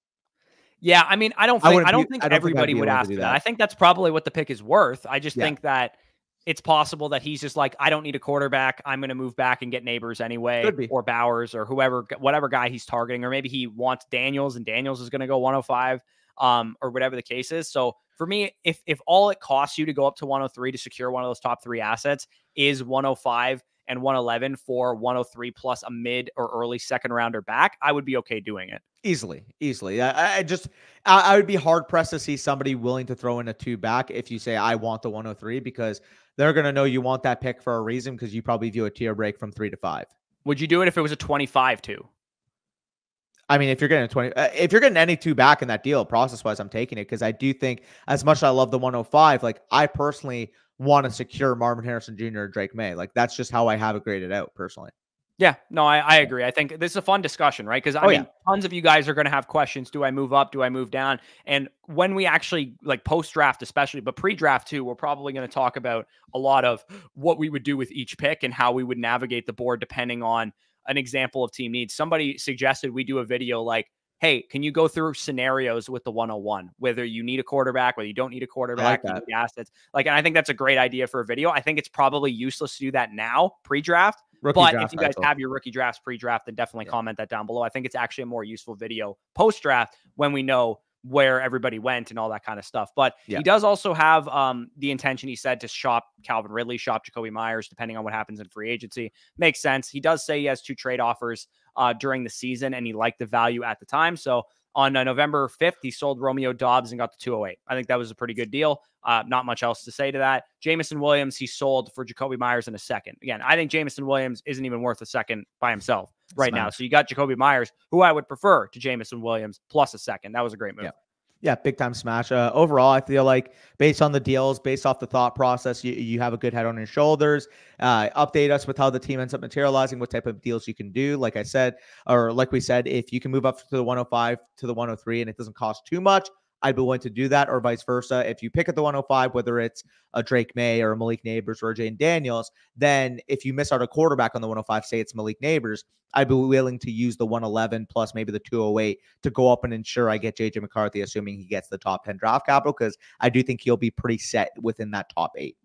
Yeah, I mean, I don't think everybody would ask for that. I think that's probably what the pick is worth. I just think that it's possible that he's just like, I don't need a quarterback. I'm going to move back and get Neighbors anyway, or Bowers, or whatever guy he's targeting. Or maybe he wants Daniels and Daniels is going to go 105, or whatever the case is. So for me, if all it costs you to go up to 103 to secure one of those top 3 assets is 105 and 111 for 103 plus a mid or early second rounder back, I would be okay doing it. Easily. I would be hard pressed to see somebody willing to throw in a 2 back if you say, I want the 103, because they're going to know you want that pick for a reason, because you probably view a tier break from 3 to 5. Would you do it if it was a 25 too? I mean, if you're getting a 20, if you're getting any 2 back in that deal, process wise, I'm taking it, because I do think, as much as I love the 105, like, I personally want to secure Marvin Harrison Jr. or Drake May. Like, that's just how I have it graded out personally. Yeah, no, I agree. I think this is a fun discussion, right? Because I mean, tons of you guys are going to have questions. Do I move up? Do I move down? And when we actually, like, post-draft especially, but pre-draft too, we're probably going to talk about a lot of what we would do with each pick and how we would navigate the board depending on an example of team needs. Somebody suggested we do a video like, hey, can you go through scenarios with the 101, whether you need a quarterback, whether you don't need a quarterback, you need assets. Like, and I think that's a great idea for a video. I think it's probably useless to do that now, pre-draft. But if you guys have your rookie drafts pre-draft, then definitely comment that down below. I think it's actually a more useful video post-draft when we know where everybody went and all that kind of stuff. But he does also have the intention, he said, to shop Calvin Ridley, shop Jacoby Myers, depending on what happens in free agency. Makes sense. He does say he has 2 trade offers during the season, and he liked the value at the time. So on November 5th, he sold Romeo Doubs and got the 208. I think that was a pretty good deal. Not much else to say to that. Jamison Williams, he sold for Jacoby Myers in a second. Again, I think Jamison Williams isn't even worth a second by himself right now. So you got Jacoby Myers, who I would prefer to Jamison Williams, plus a second. That was a great move. Yeah, big time smash. Overall, I feel like based on the deals, based off the thought process, you have a good head on your shoulders. Update us with how the team ends up materializing, what type of deals you can do. Like I said, or like we said, if you can move up to the 105 to the 103 and it doesn't cost too much, I'd be willing to do that, or vice versa. If you pick at the 105, whether it's a Drake May or a Malik Neighbors or a Jane Daniels, then if you miss out a quarterback on the 105, say it's Malik Neighbors, I'd be willing to use the 111 plus maybe the 208 to go up and ensure I get JJ McCarthy, assuming he gets the top 10 draft capital, because I do think he'll be pretty set within that top 8.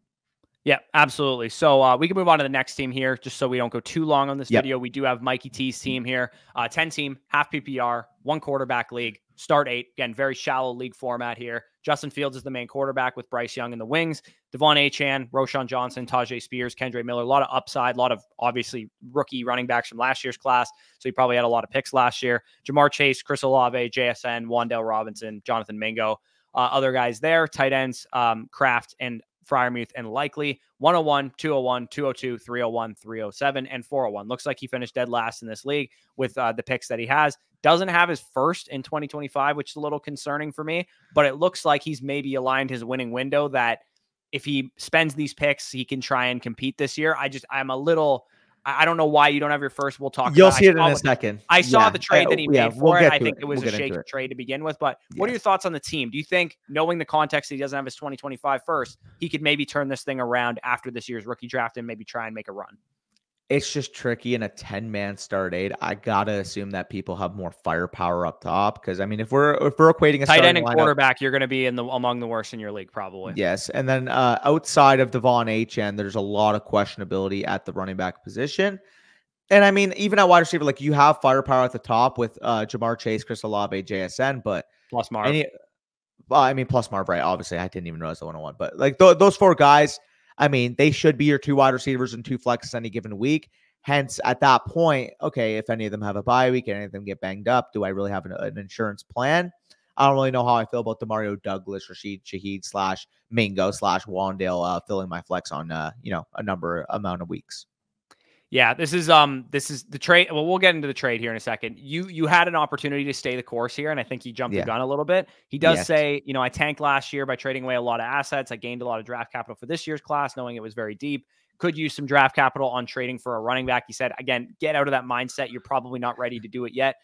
Yeah, absolutely. So we can move on to the next team here, just so we don't go too long on this video. We do have Mikey T's team here, 10 team, half PPR, 1 quarterback league, start 8. Again, very shallow league format here. Justin Fields is the main quarterback with Bryce Young in the wings. Devon Achane, Roshan Johnson, Tajay Spears, Kendre Miller. A lot of upside, a lot of obviously rookie running backs from last year's class. So he probably had a lot of picks last year. Jamar Chase, Chris Olave, JSN, Wan'Dale Robinson, Jonathan Mingo. Other guys there, tight ends, Kraft and Freiermuth and Likely. 101, 201, 202, 301, 307, and 401. Looks like he finished dead last in this league with the picks that he has. Doesn't have his first in 2025, which is a little concerning for me, but it looks like he's maybe aligned his winning window that if he spends these picks, he can try and compete this year. I don't know why you don't have your first. We'll talk. You'll see it in a second. I saw the trade that he made for it. I think it was a shaky trade to begin with. But what are your thoughts on the team? Do you think, knowing the context that he doesn't have his 2025 first, he could maybe turn this thing around after this year's rookie draft and maybe try and make a run? It's just tricky in a 10-man start 8. I gotta assume that people have more firepower up top, because I mean, if we're equating a tight end and quarterback, you're going to be among the worst in your league probably. Yes, and then outside of Devon Achane, there's a lot of questionability at the running back position. And I mean, even at wide receiver, like, you have firepower at the top with Jamar Chase, Chris Olave, JSN, but plus Marv. Plus Marv, right? Obviously, I didn't even realize the 101, but like those 4 guys, I mean, they should be your 2 wide receivers and 2 flexes any given week. Hence, at that point, okay, if any of them have a bye week and any of them get banged up, do I really have an insurance plan? I don't really know how I feel about Demario Douglas, Rashid Shaheed / Mingo / Wan'Dale filling my flex on a amount of weeks. Yeah, this is the trade. Well, we'll get into the trade here in a second. You had an opportunity to stay the course here, and I think you jumped the gun a little bit. He does say, I tanked last year by trading away a lot of assets. I gained a lot of draft capital for this year's class, knowing it was very deep. Could use some draft capital on trading for a running back. He said, again, get out of that mindset. You're probably not ready to do it yet.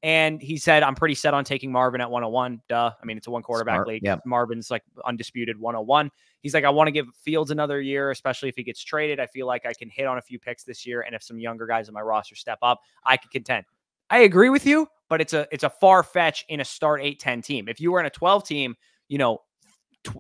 And he said, I'm pretty set on taking Marvin at 101. Duh. I mean, it's a 1 quarterback league. Yep. Marvin's like undisputed 101. He's like, I want to give Fields another year, especially if he gets traded. I feel like I can hit on a few picks this year. And if some younger guys in my roster step up, I can contend. I agree with you, but it's a far fetch in a start 8-10 team. If you were in a 12 team,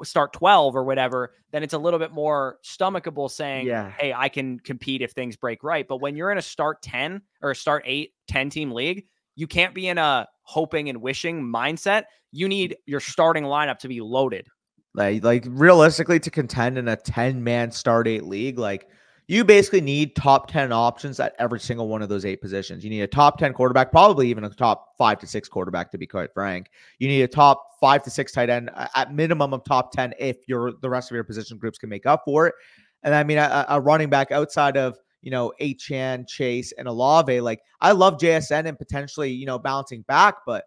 start 12 or whatever, then it's a little bit more stomachable saying, hey, I can compete if things break right. But when you're in a start 10 or a start 8-10 team league, you can't be in a hoping and wishing mindset. You need your starting lineup to be loaded. Like realistically, to contend in a 10-man start 8 league, like, you basically need top 10 options at every single one of those 8 positions. You need a top 10 quarterback, probably even a top 5 to 6 quarterback, to be quite frank. You need a top 5 to 6 tight end, at minimum of top 10 if the rest of your position groups can make up for it. And I mean, a running back outside of Achane, Chase, and Olave, like, I love JSN and potentially bouncing back, but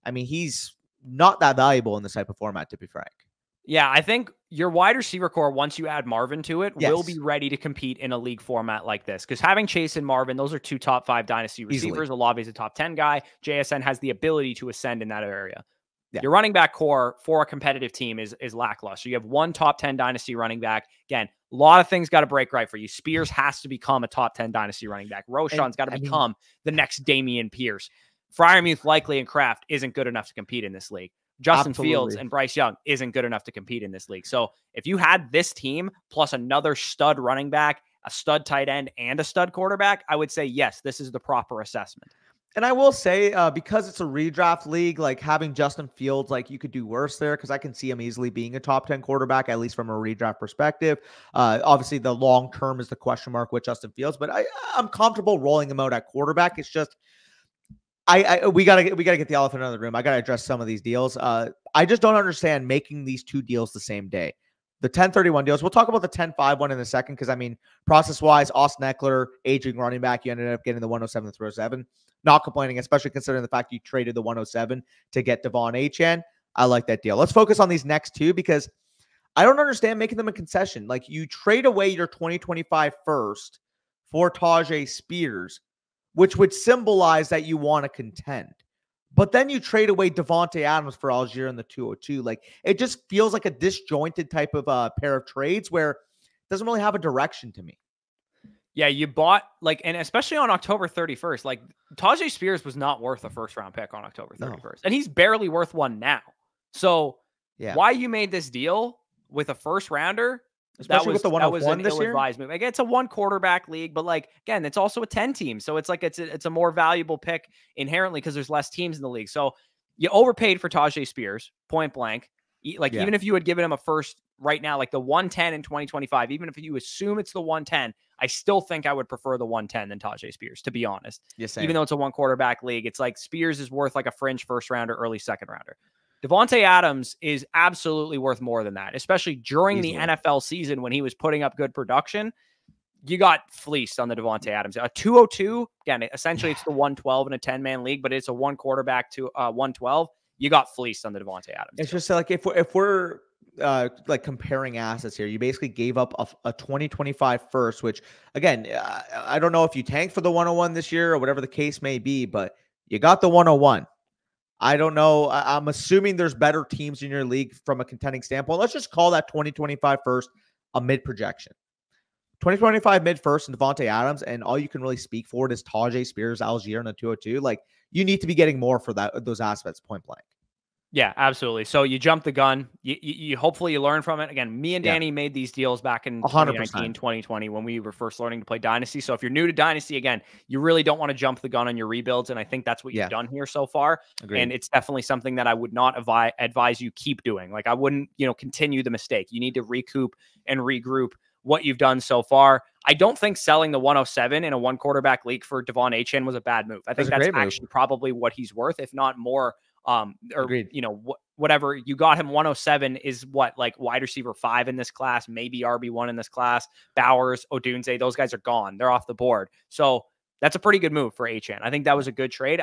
I mean, he's not that valuable in this type of format, to be frank. Yeah, I think your wide receiver core, once you add Marvin to it, will be ready to compete in a league format like this. Because having Chase and Marvin, those are 2 top 5 dynasty receivers. Olave's a top 10 guy. JSN has the ability to ascend in that area. Yeah. Your running back core for a competitive team is lackluster. You have 1 top 10 dynasty running back. Again, a lot of things got to break right for you. Spears has to become a top 10 dynasty running back. Roshan's got to become the next Dameon Pierce. Freiermuth, Likely, and Kraft isn't good enough to compete in this league. Justin Fields and Bryce Young isn't good enough to compete in this league. So if you had this team plus another stud running back, a stud tight end, and a stud quarterback, I would say, yes, this is the proper assessment. And I will say, because it's a redraft league, like, having Justin Fields, like, you could do worse there, because I can see him easily being a top 10 quarterback, at least from a redraft perspective. Obviously, the long term is the question mark with Justin Fields, but I'm comfortable rolling him out at quarterback. It's just, we gotta get the elephant out of the room. I gotta address some of these deals. I just don't understand making these 2 deals the same day. The 10-31 deals. We'll talk about the 10-5 one in a second, because I mean, process-wise, Austin Eckler, aging running back, you ended up getting the 107 to 307. Not complaining, especially considering the fact you traded the 107 to get Devon Achane. I like that deal. Let's focus on these next two because I don't understand making them a concession. Like, you trade away your 2025 first for Tajay Spears, which would symbolize that you want to contend. But then you trade away Devontae Adams for Algier in the 202. Like, it just feels like a disjointed type of pair of trades where it doesn't really have a direction to me. Yeah, you bought, like, and especially on October 31st, like, Tajay Spears was not worth a first-round pick on October 31st. No. And he's barely worth one now. So why you made this deal with a first-rounder, especially with the 101 this year? Move. Like, it's a one quarterback league, but, like, again, it's also a 10 team. So it's like it's a more valuable pick inherently because there's less teams in the league. So you overpaid for Tajay Spears, point blank. Like, even if you had given him a first right now, like the 110 in 2025, even if you assume it's the 110, I still think I would prefer the 110 than Tajay Spears, to be honest. Yes, even though it's a one quarterback league, it's like Spears is worth like a fringe first rounder, early second rounder. Devontae Adams is absolutely worth more than that, especially during the NFL season when he was putting up good production. You got fleeced on the Devontae Adams. A 202, again, essentially it's the 112 in a 10-man league, but it's a one quarterback to 112. You got fleeced on the Devontae Adams. It's just like if we're like comparing assets here, you basically gave up a 2025 first, which again, I don't know if you tanked for the 101 this year or whatever the case may be, but you got the 101. I don't know. I'm assuming there's better teams in your league from a contending standpoint. Let's just call that 2025 first a mid projection. 2025 mid first and Devontae Adams, and all you can really speak for it is Tajay Spears, Algier, and a 202. Like, you need to be getting more for those aspects, point blank. Yeah, absolutely. So you jumped the gun. You hopefully you learn from it. Again, me and Danny made these deals back in 2019, 2020 when we were first learning to play Dynasty. So if you're new to Dynasty, again, you really don't want to jump the gun on your rebuilds. And I think that's what you've done here so far. Agreed. And it's definitely something that I would not advise you keep doing. Like, I wouldn't, continue the mistake. You need to recoup and regroup what you've done so far. I don't think selling the 107 in a one quarterback league for Devon Achane was a bad move. I think that's actually probably what he's worth, if not more. Agreed. Whatever you got him, 107 is what, like, wide receiver 5 in this class, maybe RB1 in this class. Bowers, Odunze, those guys are gone. They're off the board. So that's a pretty good move for Achane. I think that was a good trade.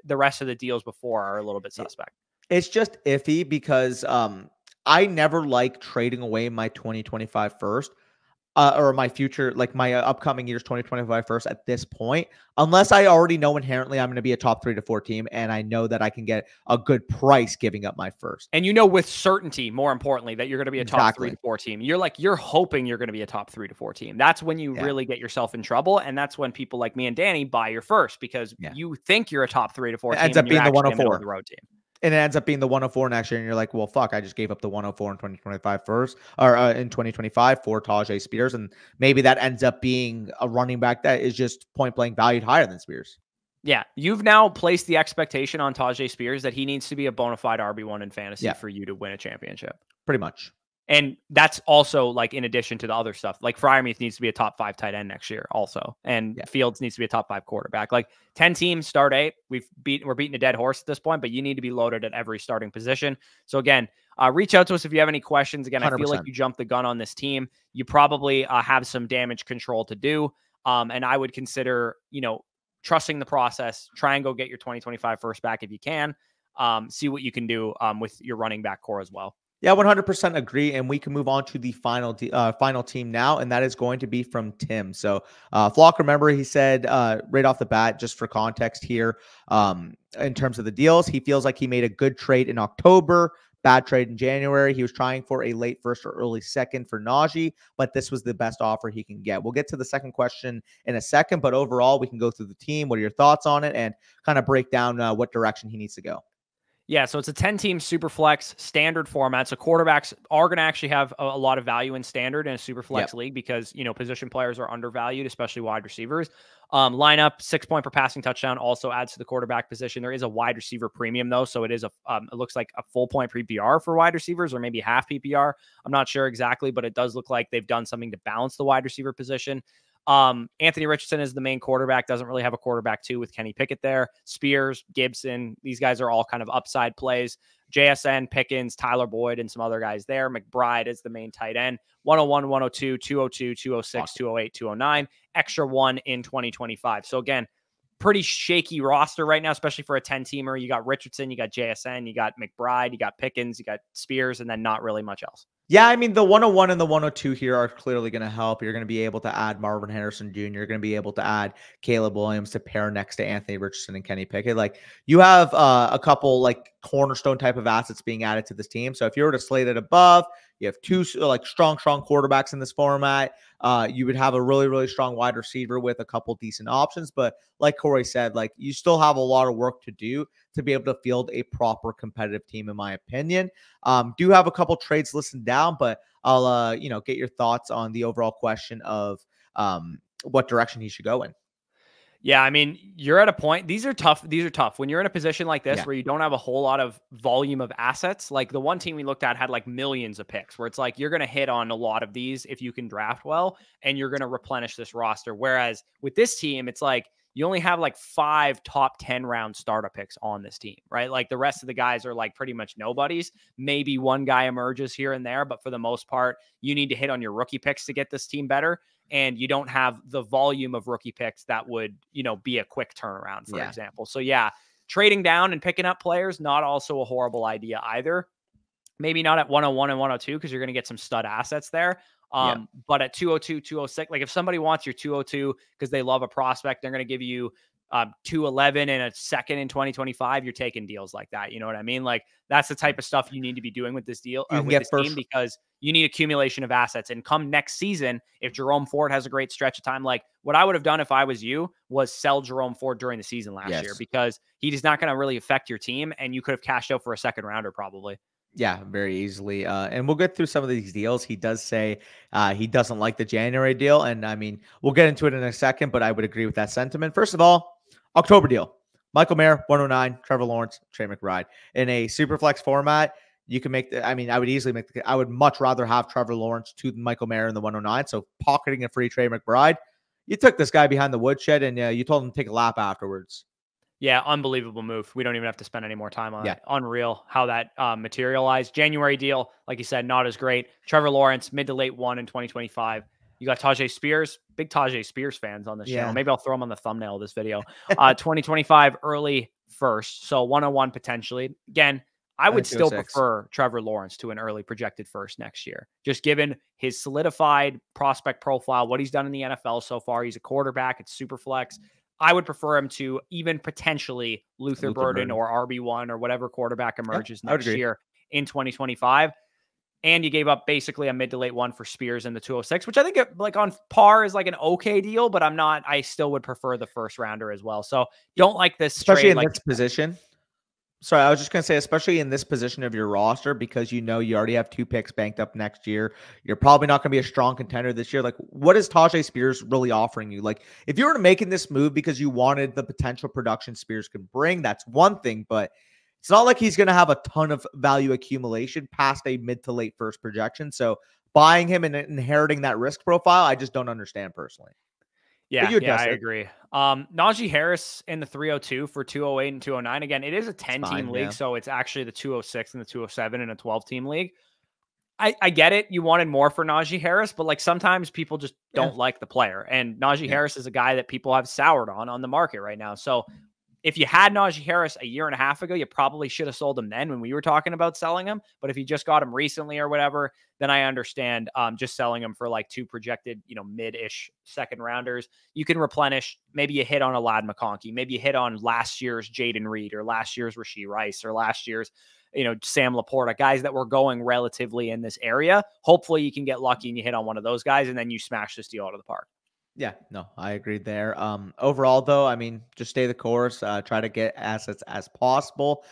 The rest of the deals before are a little bit suspect. It's just iffy because I never like trading away my 2025 first. Or my future, like my upcoming year's 2025 first at this point, unless I already know inherently I'm going to be a top 3 to 4 team, and I know that I can get a good price giving up my first. And with certainty, more importantly, that you're going to be a top 3 to 4 team. You're hoping you're going to be a top 3 to 4 team. That's when you really get yourself in trouble, and that's when people like me and Danny buy your first because you think you're a top 3 to 4 team. It ends up being the 104 the road team. And it ends up being the 104 next year, and you're like, well, fuck, I just gave up the 104 in 2025 first, or in 2025 for Tajay Spears, and maybe that ends up being a running back that is just point-blank valued higher than Spears. Yeah, you've now placed the expectation on Tajay Spears that he needs to be a bona fide RB1 in fantasy for you to win a championship. Pretty much. And that's also, like, in addition to the other stuff. Like, Freiermuth needs to be a top 5 tight end next year also. And Fields needs to be a top 5 quarterback. Like, 10 teams, start 8. We're beating a dead horse at this point, but you need to be loaded at every starting position. So, again, reach out to us if you have any questions. Again, 100%. I feel like you jumped the gun on this team. You probably have some damage control to do. And I would consider, trusting the process. Try and go get your 2025 first back if you can. See what you can do with your running back core as well. Yeah, 100% agree, and we can move on to the final team now, and that is going to be from Tim. So, Flock, remember, he said right off the bat, just for context here, in terms of the deals, he feels like he made a good trade in October, bad trade in January. He was trying for a late first or early second for Najee, but this was the best offer he can get. We'll get to the second question in a second, but overall, we can go through the team. What are your thoughts on it, and kind of break down what direction he needs to go? Yeah, so it's a 10-team super flex standard format. So quarterbacks are going to actually have a lot of value in standard in a super flex league because, position players are undervalued, especially wide receivers. Lineup, 6 point per passing touchdown also adds to the quarterback position. There is a wide receiver premium though. So it is it looks like a full point PPR for wide receivers or maybe half PPR. I'm not sure exactly, but it does look like they've done something to balance the wide receiver position. Anthony Richardson is the main quarterback, doesn't really have a quarterback too with Kenny Pickett there. Spears, Gibson, these guys are all kind of upside plays. JSN, Pickens, Tyler Boyd, and some other guys there. McBride is the main tight end. 101, 102, 202, 206, 208, 209. Extra 1 in 2025. So again, pretty shaky roster right now, especially for a 10-teamer. You got Richardson, you got JSN, you got McBride, you got Pickens, you got Spears, and then not really much else. Yeah, I mean, the 101 and the 102 here are clearly going to help. You're going to be able to add Marvin Harrison Jr. You're going to be able to add Caleb Williams to pair next to Anthony Richardson and Kenny Pickett. Like, you have a couple like cornerstone type of assets being added to this team. So if you were to slate it above, you have two like strong quarterbacks in this format. You would have a really, really strong wide receiver with a couple decent options. But like Corey said, like, you still have a lot of work to do to be able to field a proper competitive team, in my opinion. Do have a couple trades listed down, but I'll get your thoughts on the overall question of what direction he should go in. Yeah, I mean, you're at a point. These are tough. When you're in a position like this where you don't have a whole lot of volume of assets. Like the one team we looked at had like millions of picks, where it's like you're going to hit on a lot of these if you can draft well, and you're going to replenish this roster. Whereas with this team, it's like you only have like 5 top 10 round startup picks on this team, right? Like the rest of the guys are like pretty much nobodies. Maybe one guy emerges here and there, but for the most part, you need to hit on your rookie picks to get this team better. And you don't have the volume of rookie picks that would, be a quick turnaround, for example. So yeah, trading down and picking up players, not also a horrible idea either. Maybe not at 101 and 102, because you're going to get some stud assets there. But at 202, 206, like if somebody wants your 202 because they love a prospect, they're going to give you 211 and a second in 2025. You're taking deals like that. You know what I mean? Like that's the type of stuff you need to be doing with this deal, with this team, because you need accumulation of assets. And come next season, if Jerome Ford has a great stretch of time, like what I would have done if I was you was sell Jerome Ford during the season last year, because he's not going to really affect your team, and you could have cashed out for a second rounder probably. Yeah, very easily. And we'll get through some of these deals. He does say he doesn't like the January deal. And I mean, we'll get into it in a second, but I would agree with that sentiment. First of all, October deal. Michael Mayer, 109, Trevor Lawrence, Trey McBride. In a super flex format, you can make I would easily make I would much rather have Trevor Lawrence to Michael Mayer in the 109. So pocketing a free Trey McBride. You took this guy behind the woodshed and you told him to take a lap afterwards. Yeah, unbelievable move. We don't even have to spend any more time on it. Unreal how that materialized. January deal, like you said, not as great. Trevor Lawrence, mid to late 1 in 2025. You got Tajay Spears, big Tajay Spears fans on this channel. Maybe I'll throw him on the thumbnail of this video. 2025, early first. So 101 potentially. Again, I would still prefer Trevor Lawrence to an early projected first next year, just given his solidified prospect profile, what he's done in the NFL so far. He's a quarterback. It's super flex. I would prefer him to even potentially Luther Burden or RB1 or whatever quarterback emerges next year in 2025. And you gave up basically a mid to late 1 for Spears in the 206, which I think like on par is like an okay deal, but I still would prefer the first rounder as well. So don't like this, especially in this position. Sorry, I was just going to say, especially in this position of your roster, because you already have 2 picks banked up next year. You're probably not going to be a strong contender this year. Like, what is Tajay Spears really offering you? Like, if you were making this move because you wanted the potential production Spears could bring, that's one thing, but it's not like he's going to have a ton of value accumulation past a mid to late first projection. So buying him and inheriting that risk profile, I just don't understand personally. Yeah, I agree. Najee Harris in the 302 for 208 and 209. Again, it is a 10-team league, so it's actually the 206 and the 207 in a 12-team league. I get it. You wanted more for Najee Harris, but like sometimes people just don't like the player. And Najee Harris is a guy that people have soured on the market right now. So if you had Najee Harris a year and a half ago, you probably should have sold him then when we were talking about selling him. But if you just got him recently or whatever, then I understand just selling him for like 2 projected, mid-ish second rounders. You can replenish. Maybe you hit on a Ladd McConkey. Maybe you hit on last year's Jaden Reed or last year's Rashee Rice or last year's, Sam Laporta, guys that were going relatively in this area. Hopefully you can get lucky and you hit on one of those guys and then you smash this deal out of the park. Yeah, no, I agree there. Overall, though, I mean, just stay the course. Try to get assets as possible.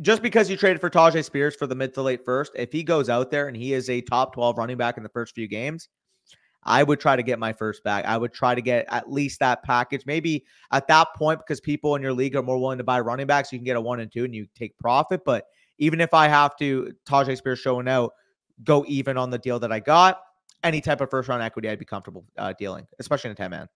Just because you traded for Tajay Spears for the mid to late first, if he goes out there and he is a top 12 running back in the first few games, I would try to get my first back. I would try to get at least that package. Maybe at that point, because people in your league are more willing to buy running backs, you can get a 1 and 2 and you take profit. But even if I have to, Tajay Spears showing out, go even on the deal that I got, any type of first round equity I'd be comfortable dealing, especially in a 10-man.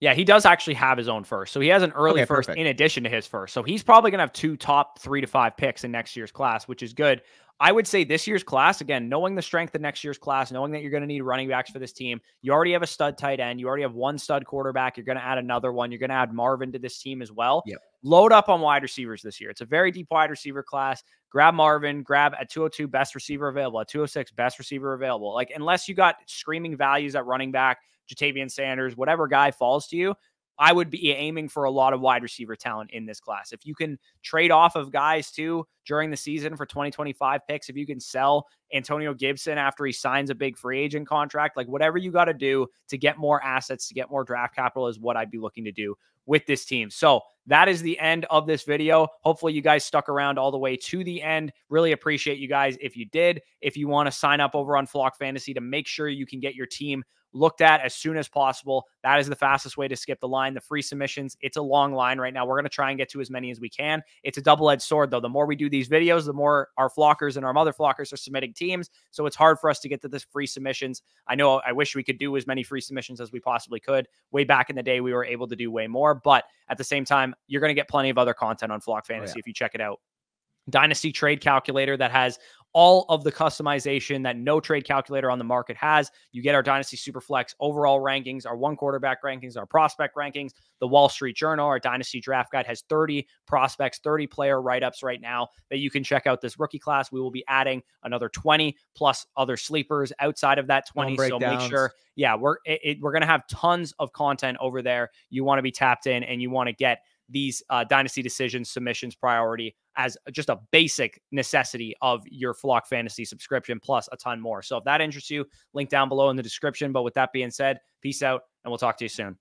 Yeah, he does actually have his own first. So he has an early first in addition to his first. So he's probably going to have 2 top 3 to 5 picks in next year's class, which is good. I would say this year's class, again, knowing the strength of next year's class, knowing that you're going to need running backs for this team, you already have a stud tight end. You already have one stud quarterback. You're going to add another one. You're going to add Marvin to this team as well. Yep. Load up on wide receivers this year. It's a very deep wide receiver class. Grab Marvin, grab at 202, best receiver available. At 206, best receiver available. Like, unless you got screaming values at running back, Jatavian Sanders, whatever guy falls to you, I would be aiming for a lot of wide receiver talent in this class. If you can trade off of guys too during the season for 2025 picks, if you can sell Antonio Gibson after he signs a big free agent contract, like whatever you got to do to get more assets, to get more draft capital is what I'd be looking to do with this team. So that is the end of this video. Hopefully you guys stuck around all the way to the end. Really appreciate you guys if you did. If you want to sign up over on Flock Fantasy to make sure you can get your team looked at as soon as possible, that is the fastest way to skip the line. The free submissions, it's a long line right now. We're going to try and get to as many as we can. It's a double-edged sword, though. The more we do these videos, the more our flockers and our mother flockers are submitting teams. So it's hard for us to get to this free submissions. I know I wish we could do as many free submissions as we possibly could. Way back in the day, we were able to do way more. But at the same time, you're going to get plenty of other content on Flock Fantasy if you check it out. Dynasty trade calculator that has all of the customization that no trade calculator on the market has. You get our Dynasty Superflex overall rankings, our one quarterback rankings, our prospect rankings. The Wall Street Journal, our Dynasty Draft Guide, has 30 prospects, 30 player write-ups right now that you can check out this rookie class. We will be adding another 20 plus other sleepers outside of that 20. So make sure, we're going to have tons of content over there. You want to be tapped in and you want to get these Dynasty Decisions submissions priority as just a basic necessity of your Flock Fantasy subscription, plus a ton more. So if that interests you, link down below in the description. But with that being said, peace out, and we'll talk to you soon.